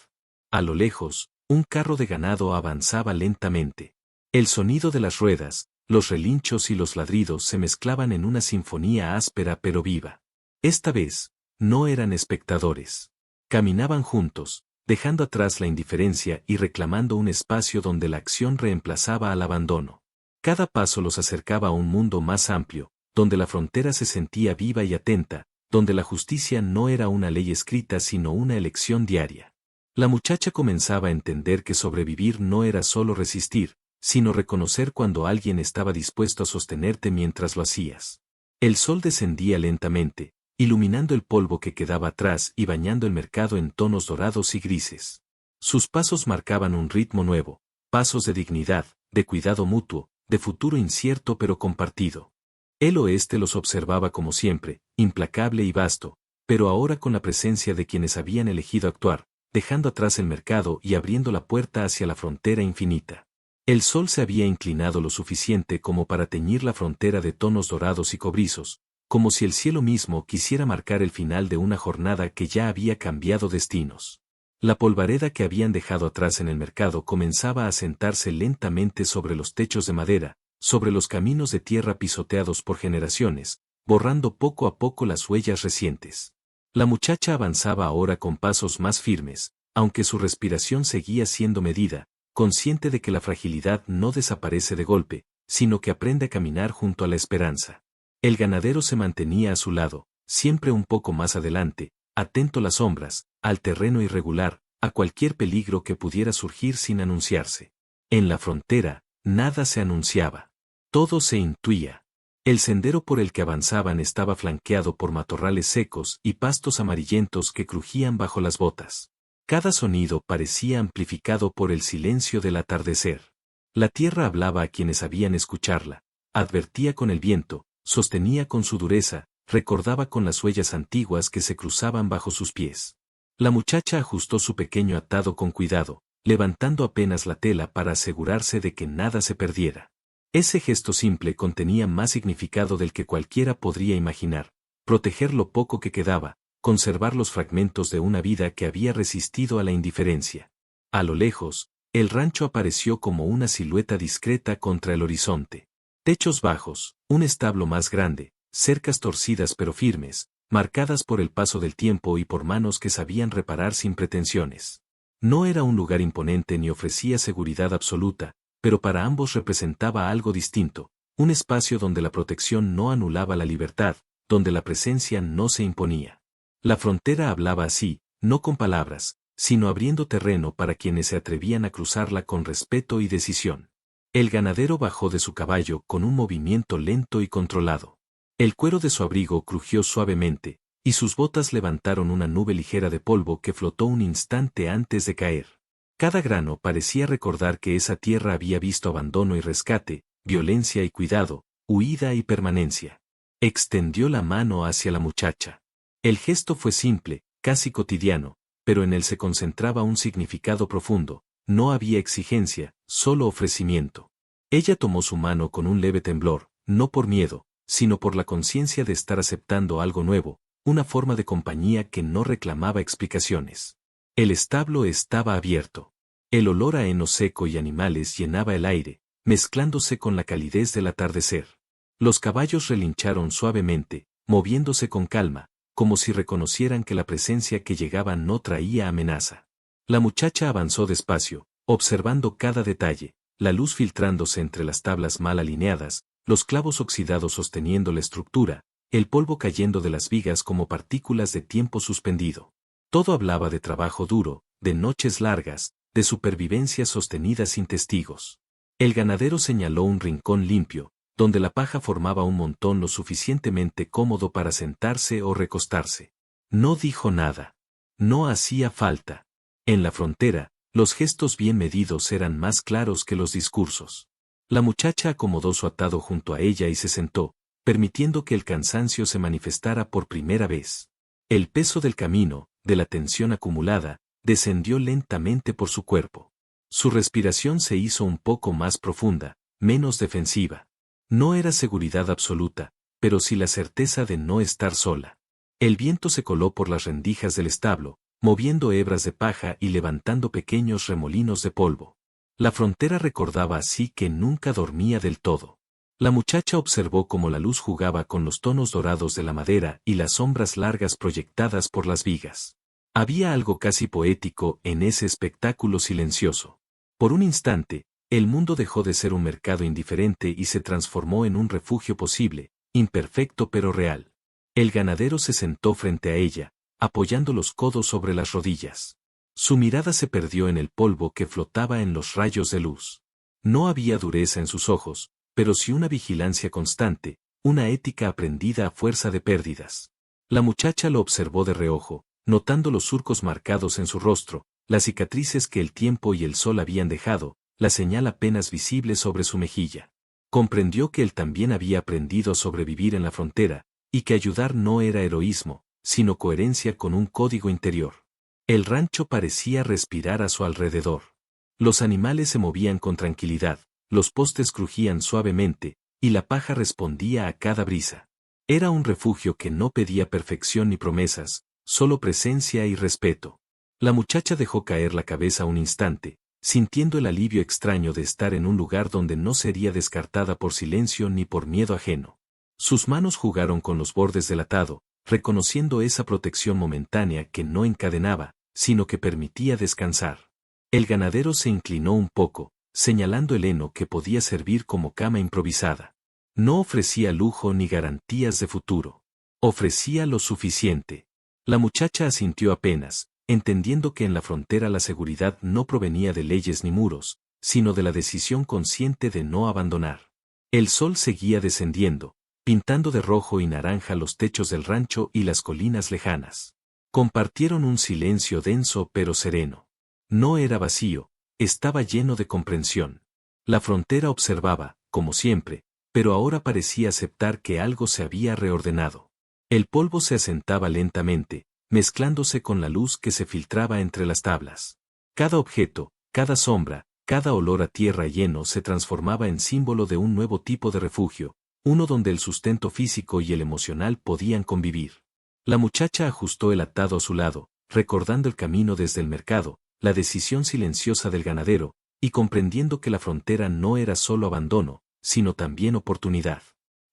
A lo lejos, un carro de ganado avanzaba lentamente. El sonido de las ruedas, los relinchos y los ladridos se mezclaban en una sinfonía áspera pero viva. Esta vez, no eran espectadores. Caminaban juntos, dejando atrás la indiferencia y reclamando un espacio donde la acción reemplazaba al abandono. Cada paso los acercaba a un mundo más amplio, donde la frontera se sentía viva y atenta, donde la justicia no era una ley escrita sino una elección diaria. La muchacha comenzaba a entender que sobrevivir no era solo resistir, sino reconocer cuando alguien estaba dispuesto a sostenerte mientras lo hacías. El sol descendía lentamente, iluminando el polvo que quedaba atrás y bañando el mercado en tonos dorados y grises. Sus pasos marcaban un ritmo nuevo, pasos de dignidad, de cuidado mutuo, de futuro incierto pero compartido. El oeste los observaba como siempre, implacable y vasto, pero ahora con la presencia de quienes habían elegido actuar, dejando atrás el mercado y abriendo la puerta hacia la frontera infinita. El sol se había inclinado lo suficiente como para teñir la frontera de tonos dorados y cobrizos, como si el cielo mismo quisiera marcar el final de una jornada que ya había cambiado destinos. La polvareda que habían dejado atrás en el mercado comenzaba a sentarse lentamente sobre los techos de madera, sobre los caminos de tierra pisoteados por generaciones, borrando poco a poco las huellas recientes. La muchacha avanzaba ahora con pasos más firmes, aunque su respiración seguía siendo medida, consciente de que la fragilidad no desaparece de golpe, sino que aprende a caminar junto a la esperanza. El ganadero se mantenía a su lado, siempre un poco más adelante, atento a las sombras, al terreno irregular, a cualquier peligro que pudiera surgir sin anunciarse. En la frontera, nada se anunciaba. Todo se intuía. El sendero por el que avanzaban estaba flanqueado por matorrales secos y pastos amarillentos que crujían bajo las botas. Cada sonido parecía amplificado por el silencio del atardecer. La tierra hablaba a quienes sabían escucharla, advertía con el viento, sostenía con su dureza, recordaba con las huellas antiguas que se cruzaban bajo sus pies. La muchacha ajustó su pequeño atado con cuidado, levantando apenas la tela para asegurarse de que nada se perdiera. Ese gesto simple contenía más significado del que cualquiera podría imaginar: proteger lo poco que quedaba, conservar los fragmentos de una vida que había resistido a la indiferencia. A lo lejos, el rancho apareció como una silueta discreta contra el horizonte. Techos bajos, un establo más grande, cercas torcidas pero firmes, marcadas por el paso del tiempo y por manos que sabían reparar sin pretensiones. No era un lugar imponente ni ofrecía seguridad absoluta, pero para ambos representaba algo distinto, un espacio donde la protección no anulaba la libertad, donde la presencia no se imponía. La frontera hablaba así, no con palabras, sino abriendo terreno para quienes se atrevían a cruzarla con respeto y decisión. El ganadero bajó de su caballo con un movimiento lento y controlado. El cuero de su abrigo crujió suavemente, y sus botas levantaron una nube ligera de polvo que flotó un instante antes de caer. Cada grano parecía recordar que esa tierra había visto abandono y rescate, violencia y cuidado, huida y permanencia. Extendió la mano hacia la muchacha. El gesto fue simple, casi cotidiano, pero en él se concentraba un significado profundo. No había exigencia, solo ofrecimiento. Ella tomó su mano con un leve temblor, no por miedo, sino por la conciencia de estar aceptando algo nuevo, una forma de compañía que no reclamaba explicaciones. El establo estaba abierto. El olor a heno seco y animales llenaba el aire, mezclándose con la calidez del atardecer. Los caballos relincharon suavemente, moviéndose con calma, como si reconocieran que la presencia que llegaba no traía amenaza. La muchacha avanzó despacio, observando cada detalle, la luz filtrándose entre las tablas mal alineadas, los clavos oxidados sosteniendo la estructura, el polvo cayendo de las vigas como partículas de tiempo suspendido. Todo hablaba de trabajo duro, de noches largas, de supervivencia sostenida sin testigos. El ganadero señaló un rincón limpio, donde la paja formaba un montón lo suficientemente cómodo para sentarse o recostarse. No dijo nada. No hacía falta. En la frontera, los gestos bien medidos eran más claros que los discursos. La muchacha acomodó su atado junto a ella y se sentó, permitiendo que el cansancio se manifestara por primera vez. El peso del camino, de la tensión acumulada, descendió lentamente por su cuerpo. Su respiración se hizo un poco más profunda, menos defensiva. No era seguridad absoluta, pero sí la certeza de no estar sola. El viento se coló por las rendijas del establo, moviendo hebras de paja y levantando pequeños remolinos de polvo. La frontera recordaba así que nunca dormía del todo. La muchacha observó cómo la luz jugaba con los tonos dorados de la madera y las sombras largas proyectadas por las vigas. Había algo casi poético en ese espectáculo silencioso. Por un instante, el mundo dejó de ser un mercado indiferente y se transformó en un refugio posible, imperfecto pero real. El ganadero se sentó frente a ella, apoyando los codos sobre las rodillas. Su mirada se perdió en el polvo que flotaba en los rayos de luz. No había dureza en sus ojos, pero sí una vigilancia constante, una ética aprendida a fuerza de pérdidas. La muchacha lo observó de reojo, notando los surcos marcados en su rostro, las cicatrices que el tiempo y el sol habían dejado, la señal apenas visible sobre su mejilla. Comprendió que él también había aprendido a sobrevivir en la frontera, y que ayudar no era heroísmo, sino coherencia con un código interior. El rancho parecía respirar a su alrededor. Los animales se movían con tranquilidad, los postes crujían suavemente, y la paja respondía a cada brisa. Era un refugio que no pedía perfección ni promesas, solo presencia y respeto. La muchacha dejó caer la cabeza un instante, sintiendo el alivio extraño de estar en un lugar donde no sería descartada por silencio ni por miedo ajeno. Sus manos jugaron con los bordes del atado, reconociendo esa protección momentánea que no encadenaba, sino que permitía descansar. El ganadero se inclinó un poco, señalando el heno que podía servir como cama improvisada. No ofrecía lujo ni garantías de futuro. Ofrecía lo suficiente. La muchacha asintió apenas, entendiendo que en la frontera la seguridad no provenía de leyes ni muros, sino de la decisión consciente de no abandonar. El sol seguía descendiendo, pintando de rojo y naranja los techos del rancho y las colinas lejanas. Compartieron un silencio denso pero sereno. No era vacío, estaba lleno de comprensión. La frontera observaba, como siempre, pero ahora parecía aceptar que algo se había reordenado. El polvo se asentaba lentamente, mezclándose con la luz que se filtraba entre las tablas. Cada objeto, cada sombra, cada olor a tierra lleno se transformaba en símbolo de un nuevo tipo de refugio, uno donde el sustento físico y el emocional podían convivir. La muchacha ajustó el atado a su lado, recordando el camino desde el mercado, la decisión silenciosa del ganadero, y comprendiendo que la frontera no era solo abandono, sino también oportunidad.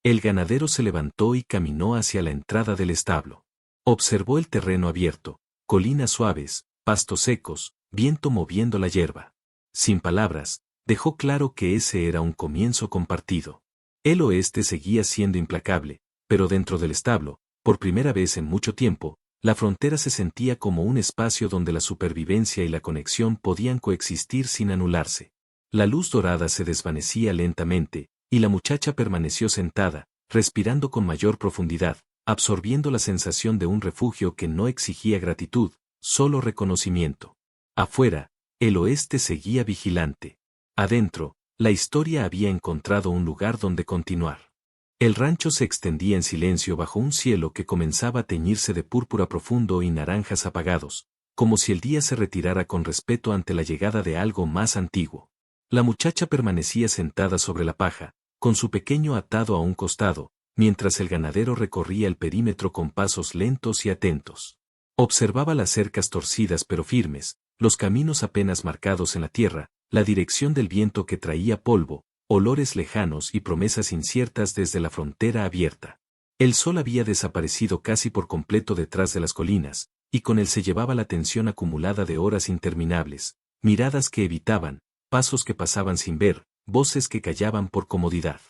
El ganadero se levantó y caminó hacia la entrada del establo. Observó el terreno abierto, colinas suaves, pastos secos, viento moviendo la hierba. Sin palabras, dejó claro que ese era un comienzo compartido. El oeste seguía siendo implacable, pero dentro del establo, por primera vez en mucho tiempo, la frontera se sentía como un espacio donde la supervivencia y la conexión podían coexistir sin anularse. La luz dorada se desvanecía lentamente, y la muchacha permaneció sentada, respirando con mayor profundidad, absorbiendo la sensación de un refugio que no exigía gratitud, solo reconocimiento. Afuera, el oeste seguía vigilante. Adentro, la historia había encontrado un lugar donde continuar. El rancho se extendía en silencio bajo un cielo que comenzaba a teñirse de púrpura profundo y naranjas apagados, como si el día se retirara con respeto ante la llegada de algo más antiguo. La muchacha permanecía sentada sobre la paja, con su pequeño atado a un costado, mientras el ganadero recorría el perímetro con pasos lentos y atentos. Observaba las cercas torcidas pero firmes, los caminos apenas marcados en la tierra, la dirección del viento que traía polvo, olores lejanos y promesas inciertas desde la frontera abierta. El sol había desaparecido casi por completo detrás de las colinas, y con él se llevaba la tensión acumulada de horas interminables, miradas que evitaban, pasos que pasaban sin ver, voces que callaban por comodidad.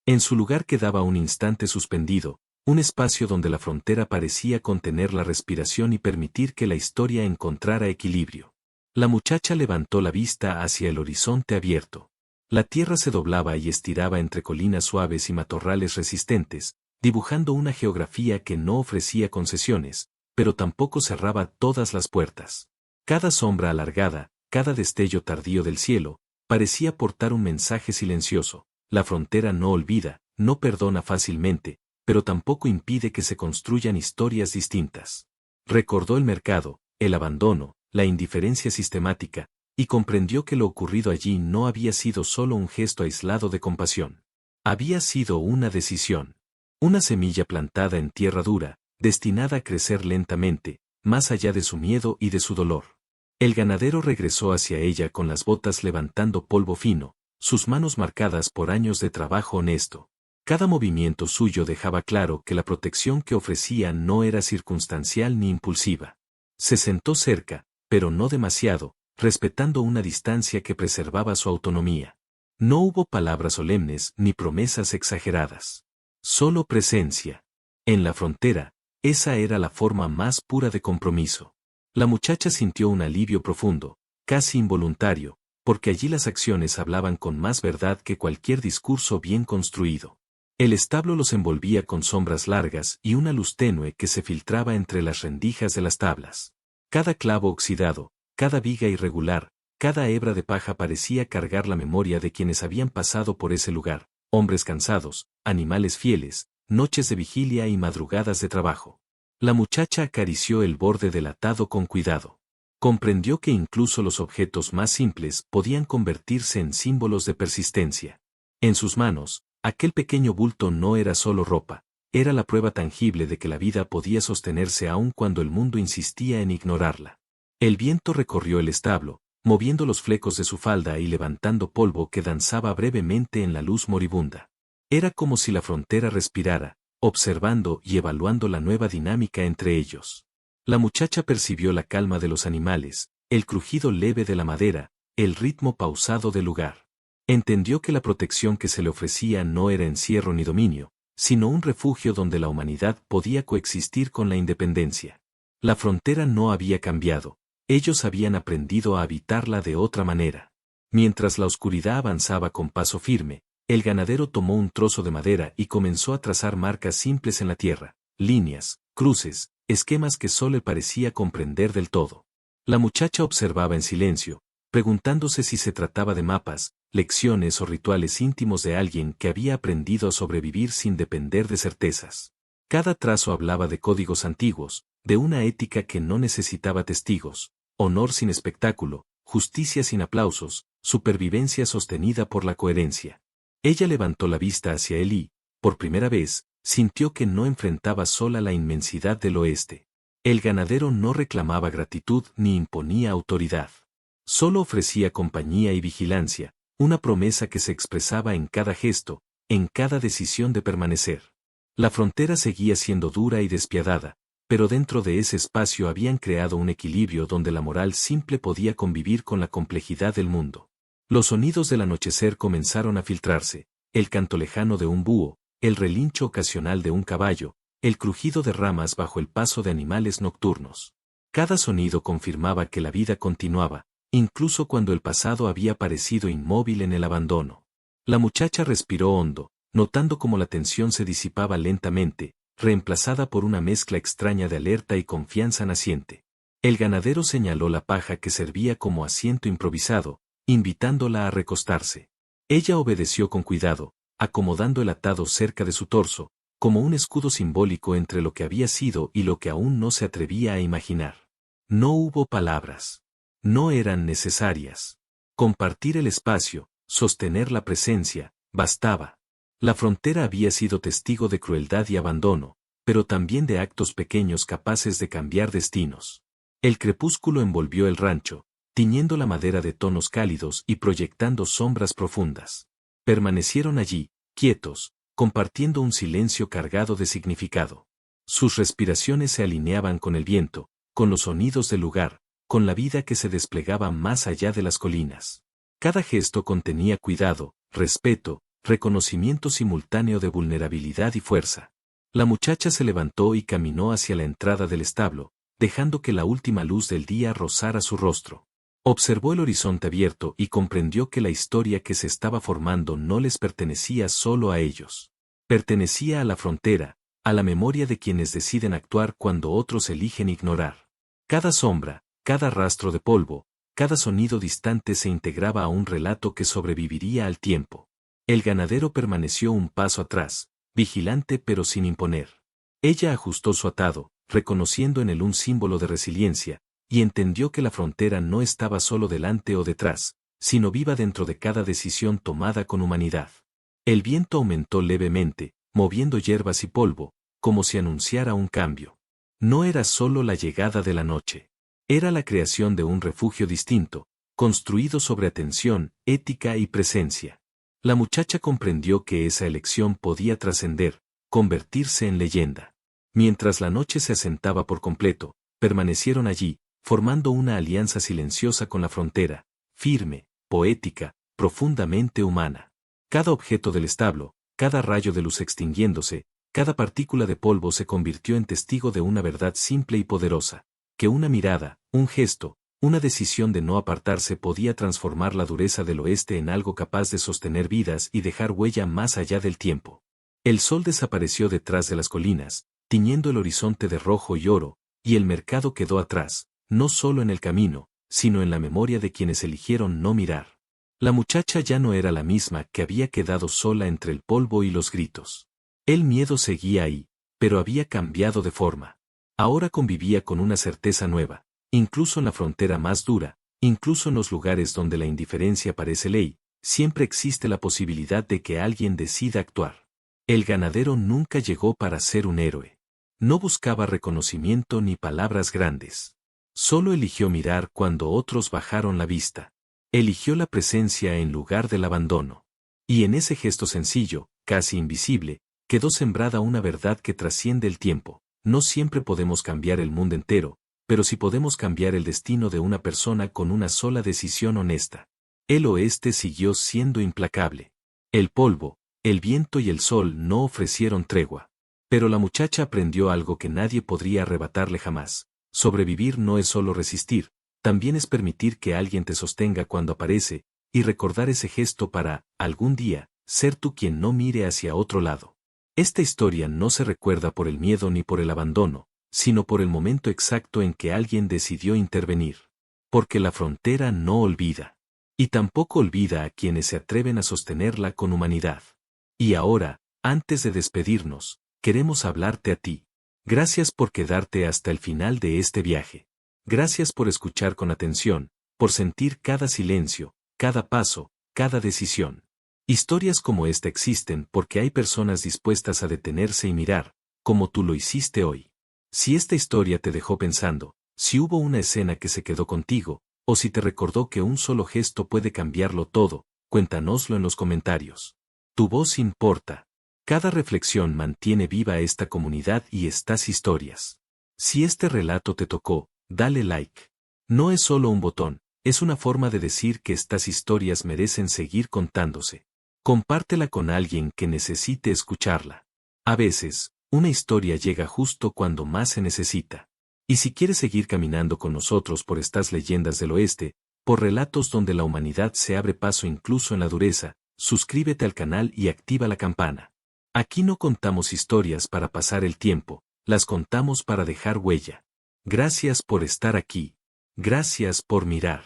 En su lugar quedaba un instante suspendido, un espacio donde la frontera parecía contener la respiración y permitir que la historia encontrara equilibrio. La muchacha levantó la vista hacia el horizonte abierto. La tierra se doblaba y estiraba entre colinas suaves y matorrales resistentes, dibujando una geografía que no ofrecía concesiones, pero tampoco cerraba todas las puertas. Cada sombra alargada, cada destello tardío del cielo, parecía portar un mensaje silencioso. La frontera no olvida, no perdona fácilmente, pero tampoco impide que se construyan historias distintas. Recordó el mercado, el abandono, la indiferencia sistemática, y comprendió que lo ocurrido allí no había sido solo un gesto aislado de compasión. Había sido una decisión. Una semilla plantada en tierra dura, destinada a crecer lentamente, más allá de su miedo y de su dolor. El ganadero regresó hacia ella con las botas levantando polvo fino, sus manos marcadas por años de trabajo honesto. Cada movimiento suyo dejaba claro que la protección que ofrecía no era circunstancial ni impulsiva. Se sentó cerca, pero no demasiado, respetando una distancia que preservaba su autonomía. No hubo palabras solemnes ni promesas exageradas. Solo presencia. En la frontera, esa era la forma más pura de compromiso. La muchacha sintió un alivio profundo, casi involuntario, porque allí las acciones hablaban con más verdad que cualquier discurso bien construido. El establo los envolvía con sombras largas y una luz tenue que se filtraba entre las rendijas de las tablas. Cada clavo oxidado, cada viga irregular, cada hebra de paja parecía cargar la memoria de quienes habían pasado por ese lugar, hombres cansados, animales fieles, noches de vigilia y madrugadas de trabajo. La muchacha acarició el borde del atado con cuidado. Comprendió que incluso los objetos más simples podían convertirse en símbolos de persistencia. En sus manos, aquel pequeño bulto no era solo ropa, era la prueba tangible de que la vida podía sostenerse aun cuando el mundo insistía en ignorarla. El viento recorrió el establo, moviendo los flecos de su falda y levantando polvo que danzaba brevemente en la luz moribunda. Era como si la frontera respirara, observando y evaluando la nueva dinámica entre ellos. La muchacha percibió la calma de los animales, el crujido leve de la madera, el ritmo pausado del lugar. Entendió que la protección que se le ofrecía no era encierro ni dominio, sino un refugio donde la humanidad podía coexistir con la independencia. La frontera no había cambiado, ellos habían aprendido a habitarla de otra manera. Mientras la oscuridad avanzaba con paso firme, el ganadero tomó un trozo de madera y comenzó a trazar marcas simples en la tierra, líneas, cruces, esquemas que solo parecía comprender del todo. La muchacha observaba en silencio, preguntándose si se trataba de mapas, lecciones o rituales íntimos de alguien que había aprendido a sobrevivir sin depender de certezas. Cada trazo hablaba de códigos antiguos, de una ética que no necesitaba testigos, honor sin espectáculo, justicia sin aplausos, supervivencia sostenida por la coherencia. Ella levantó la vista hacia él y, por primera vez, sintió que no enfrentaba sola la inmensidad del oeste. El ganadero no reclamaba gratitud ni imponía autoridad. Solo ofrecía compañía y vigilancia, una promesa que se expresaba en cada gesto, en cada decisión de permanecer. La frontera seguía siendo dura y despiadada, pero dentro de ese espacio habían creado un equilibrio donde la moral simple podía convivir con la complejidad del mundo. Los sonidos del anochecer comenzaron a filtrarse, el canto lejano de un búho, el relincho ocasional de un caballo, el crujido de ramas bajo el paso de animales nocturnos. Cada sonido confirmaba que la vida continuaba, incluso cuando el pasado había parecido inmóvil en el abandono. La muchacha respiró hondo, notando cómo la tensión se disipaba lentamente, reemplazada por una mezcla extraña de alerta y confianza naciente. El ganadero señaló la paja que servía como asiento improvisado, invitándola a recostarse. Ella obedeció con cuidado, acomodando el atado cerca de su torso, como un escudo simbólico entre lo que había sido y lo que aún no se atrevía a imaginar. No hubo palabras. No eran necesarias. Compartir el espacio, sostener la presencia, bastaba. La frontera había sido testigo de crueldad y abandono, pero también de actos pequeños capaces de cambiar destinos. El crepúsculo envolvió el rancho, tiñendo la madera de tonos cálidos y proyectando sombras profundas. Permanecieron allí, quietos, compartiendo un silencio cargado de significado. Sus respiraciones se alineaban con el viento, con los sonidos del lugar, con la vida que se desplegaba más allá de las colinas. Cada gesto contenía cuidado, respeto, reconocimiento simultáneo de vulnerabilidad y fuerza. La muchacha se levantó y caminó hacia la entrada del establo, dejando que la última luz del día rozara su rostro. Observó el horizonte abierto y comprendió que la historia que se estaba formando no les pertenecía solo a ellos. Pertenecía a la frontera, a la memoria de quienes deciden actuar cuando otros eligen ignorar. Cada sombra, cada rastro de polvo, cada sonido distante se integraba a un relato que sobreviviría al tiempo. El ganadero permaneció un paso atrás, vigilante pero sin imponer. Ella ajustó su atado, reconociendo en él un símbolo de resiliencia, y entendió que la frontera no estaba solo delante o detrás, sino viva dentro de cada decisión tomada con humanidad. El viento aumentó levemente, moviendo hierbas y polvo, como si anunciara un cambio. No era solo la llegada de la noche. Era la creación de un refugio distinto, construido sobre atención, ética y presencia. La muchacha comprendió que esa elección podía trascender, convertirse en leyenda. Mientras la noche se asentaba por completo, permanecieron allí, formando una alianza silenciosa con la frontera, firme, poética, profundamente humana. Cada objeto del establo, cada rayo de luz extinguiéndose, cada partícula de polvo se convirtió en testigo de una verdad simple y poderosa, que una mirada, un gesto, una decisión de no apartarse podía transformar la dureza del oeste en algo capaz de sostener vidas y dejar huella más allá del tiempo. El sol desapareció detrás de las colinas, tiñendo el horizonte de rojo y oro, y el mercado quedó atrás, no solo en el camino, sino en la memoria de quienes eligieron no mirar. La muchacha ya no era la misma que había quedado sola entre el polvo y los gritos. El miedo seguía ahí, pero había cambiado de forma. Ahora convivía con una certeza nueva, incluso en la frontera más dura, incluso en los lugares donde la indiferencia parece ley, siempre existe la posibilidad de que alguien decida actuar. El ganadero nunca llegó para ser un héroe. No buscaba reconocimiento ni palabras grandes. Solo eligió mirar cuando otros bajaron la vista. Eligió la presencia en lugar del abandono. Y en ese gesto sencillo, casi invisible, quedó sembrada una verdad que trasciende el tiempo. No siempre podemos cambiar el mundo entero, pero sí podemos cambiar el destino de una persona con una sola decisión honesta. El oeste siguió siendo implacable. El polvo, el viento y el sol no ofrecieron tregua. Pero la muchacha aprendió algo que nadie podría arrebatarle jamás. Sobrevivir no es solo resistir, también es permitir que alguien te sostenga cuando aparece, y recordar ese gesto para, algún día, ser tú quien no mire hacia otro lado. Esta historia no se recuerda por el miedo ni por el abandono, sino por el momento exacto en que alguien decidió intervenir. Porque la frontera no olvida. Y tampoco olvida a quienes se atreven a sostenerla con humanidad. Y ahora, antes de despedirnos, queremos hablarte a ti. Gracias por quedarte hasta el final de este viaje. Gracias por escuchar con atención, por sentir cada silencio, cada paso, cada decisión. Historias como esta existen porque hay personas dispuestas a detenerse y mirar, como tú lo hiciste hoy. Si esta historia te dejó pensando, si hubo una escena que se quedó contigo, o si te recordó que un solo gesto puede cambiarlo todo, cuéntanoslo en los comentarios. Tu voz importa. Cada reflexión mantiene viva esta comunidad y estas historias. Si este relato te tocó, dale like. No es solo un botón, es una forma de decir que estas historias merecen seguir contándose. Compártela con alguien que necesite escucharla. A veces, una historia llega justo cuando más se necesita. Y si quieres seguir caminando con nosotros por estas leyendas del oeste, por relatos donde la humanidad se abre paso incluso en la dureza, suscríbete al canal y activa la campana. Aquí no contamos historias para pasar el tiempo, las contamos para dejar huella. Gracias por estar aquí. Gracias por mirar.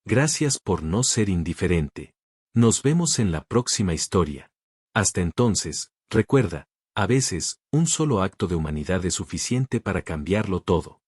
Gracias por no ser indiferente. Nos vemos en la próxima historia. Hasta entonces, recuerda, a veces, un solo acto de humanidad es suficiente para cambiarlo todo.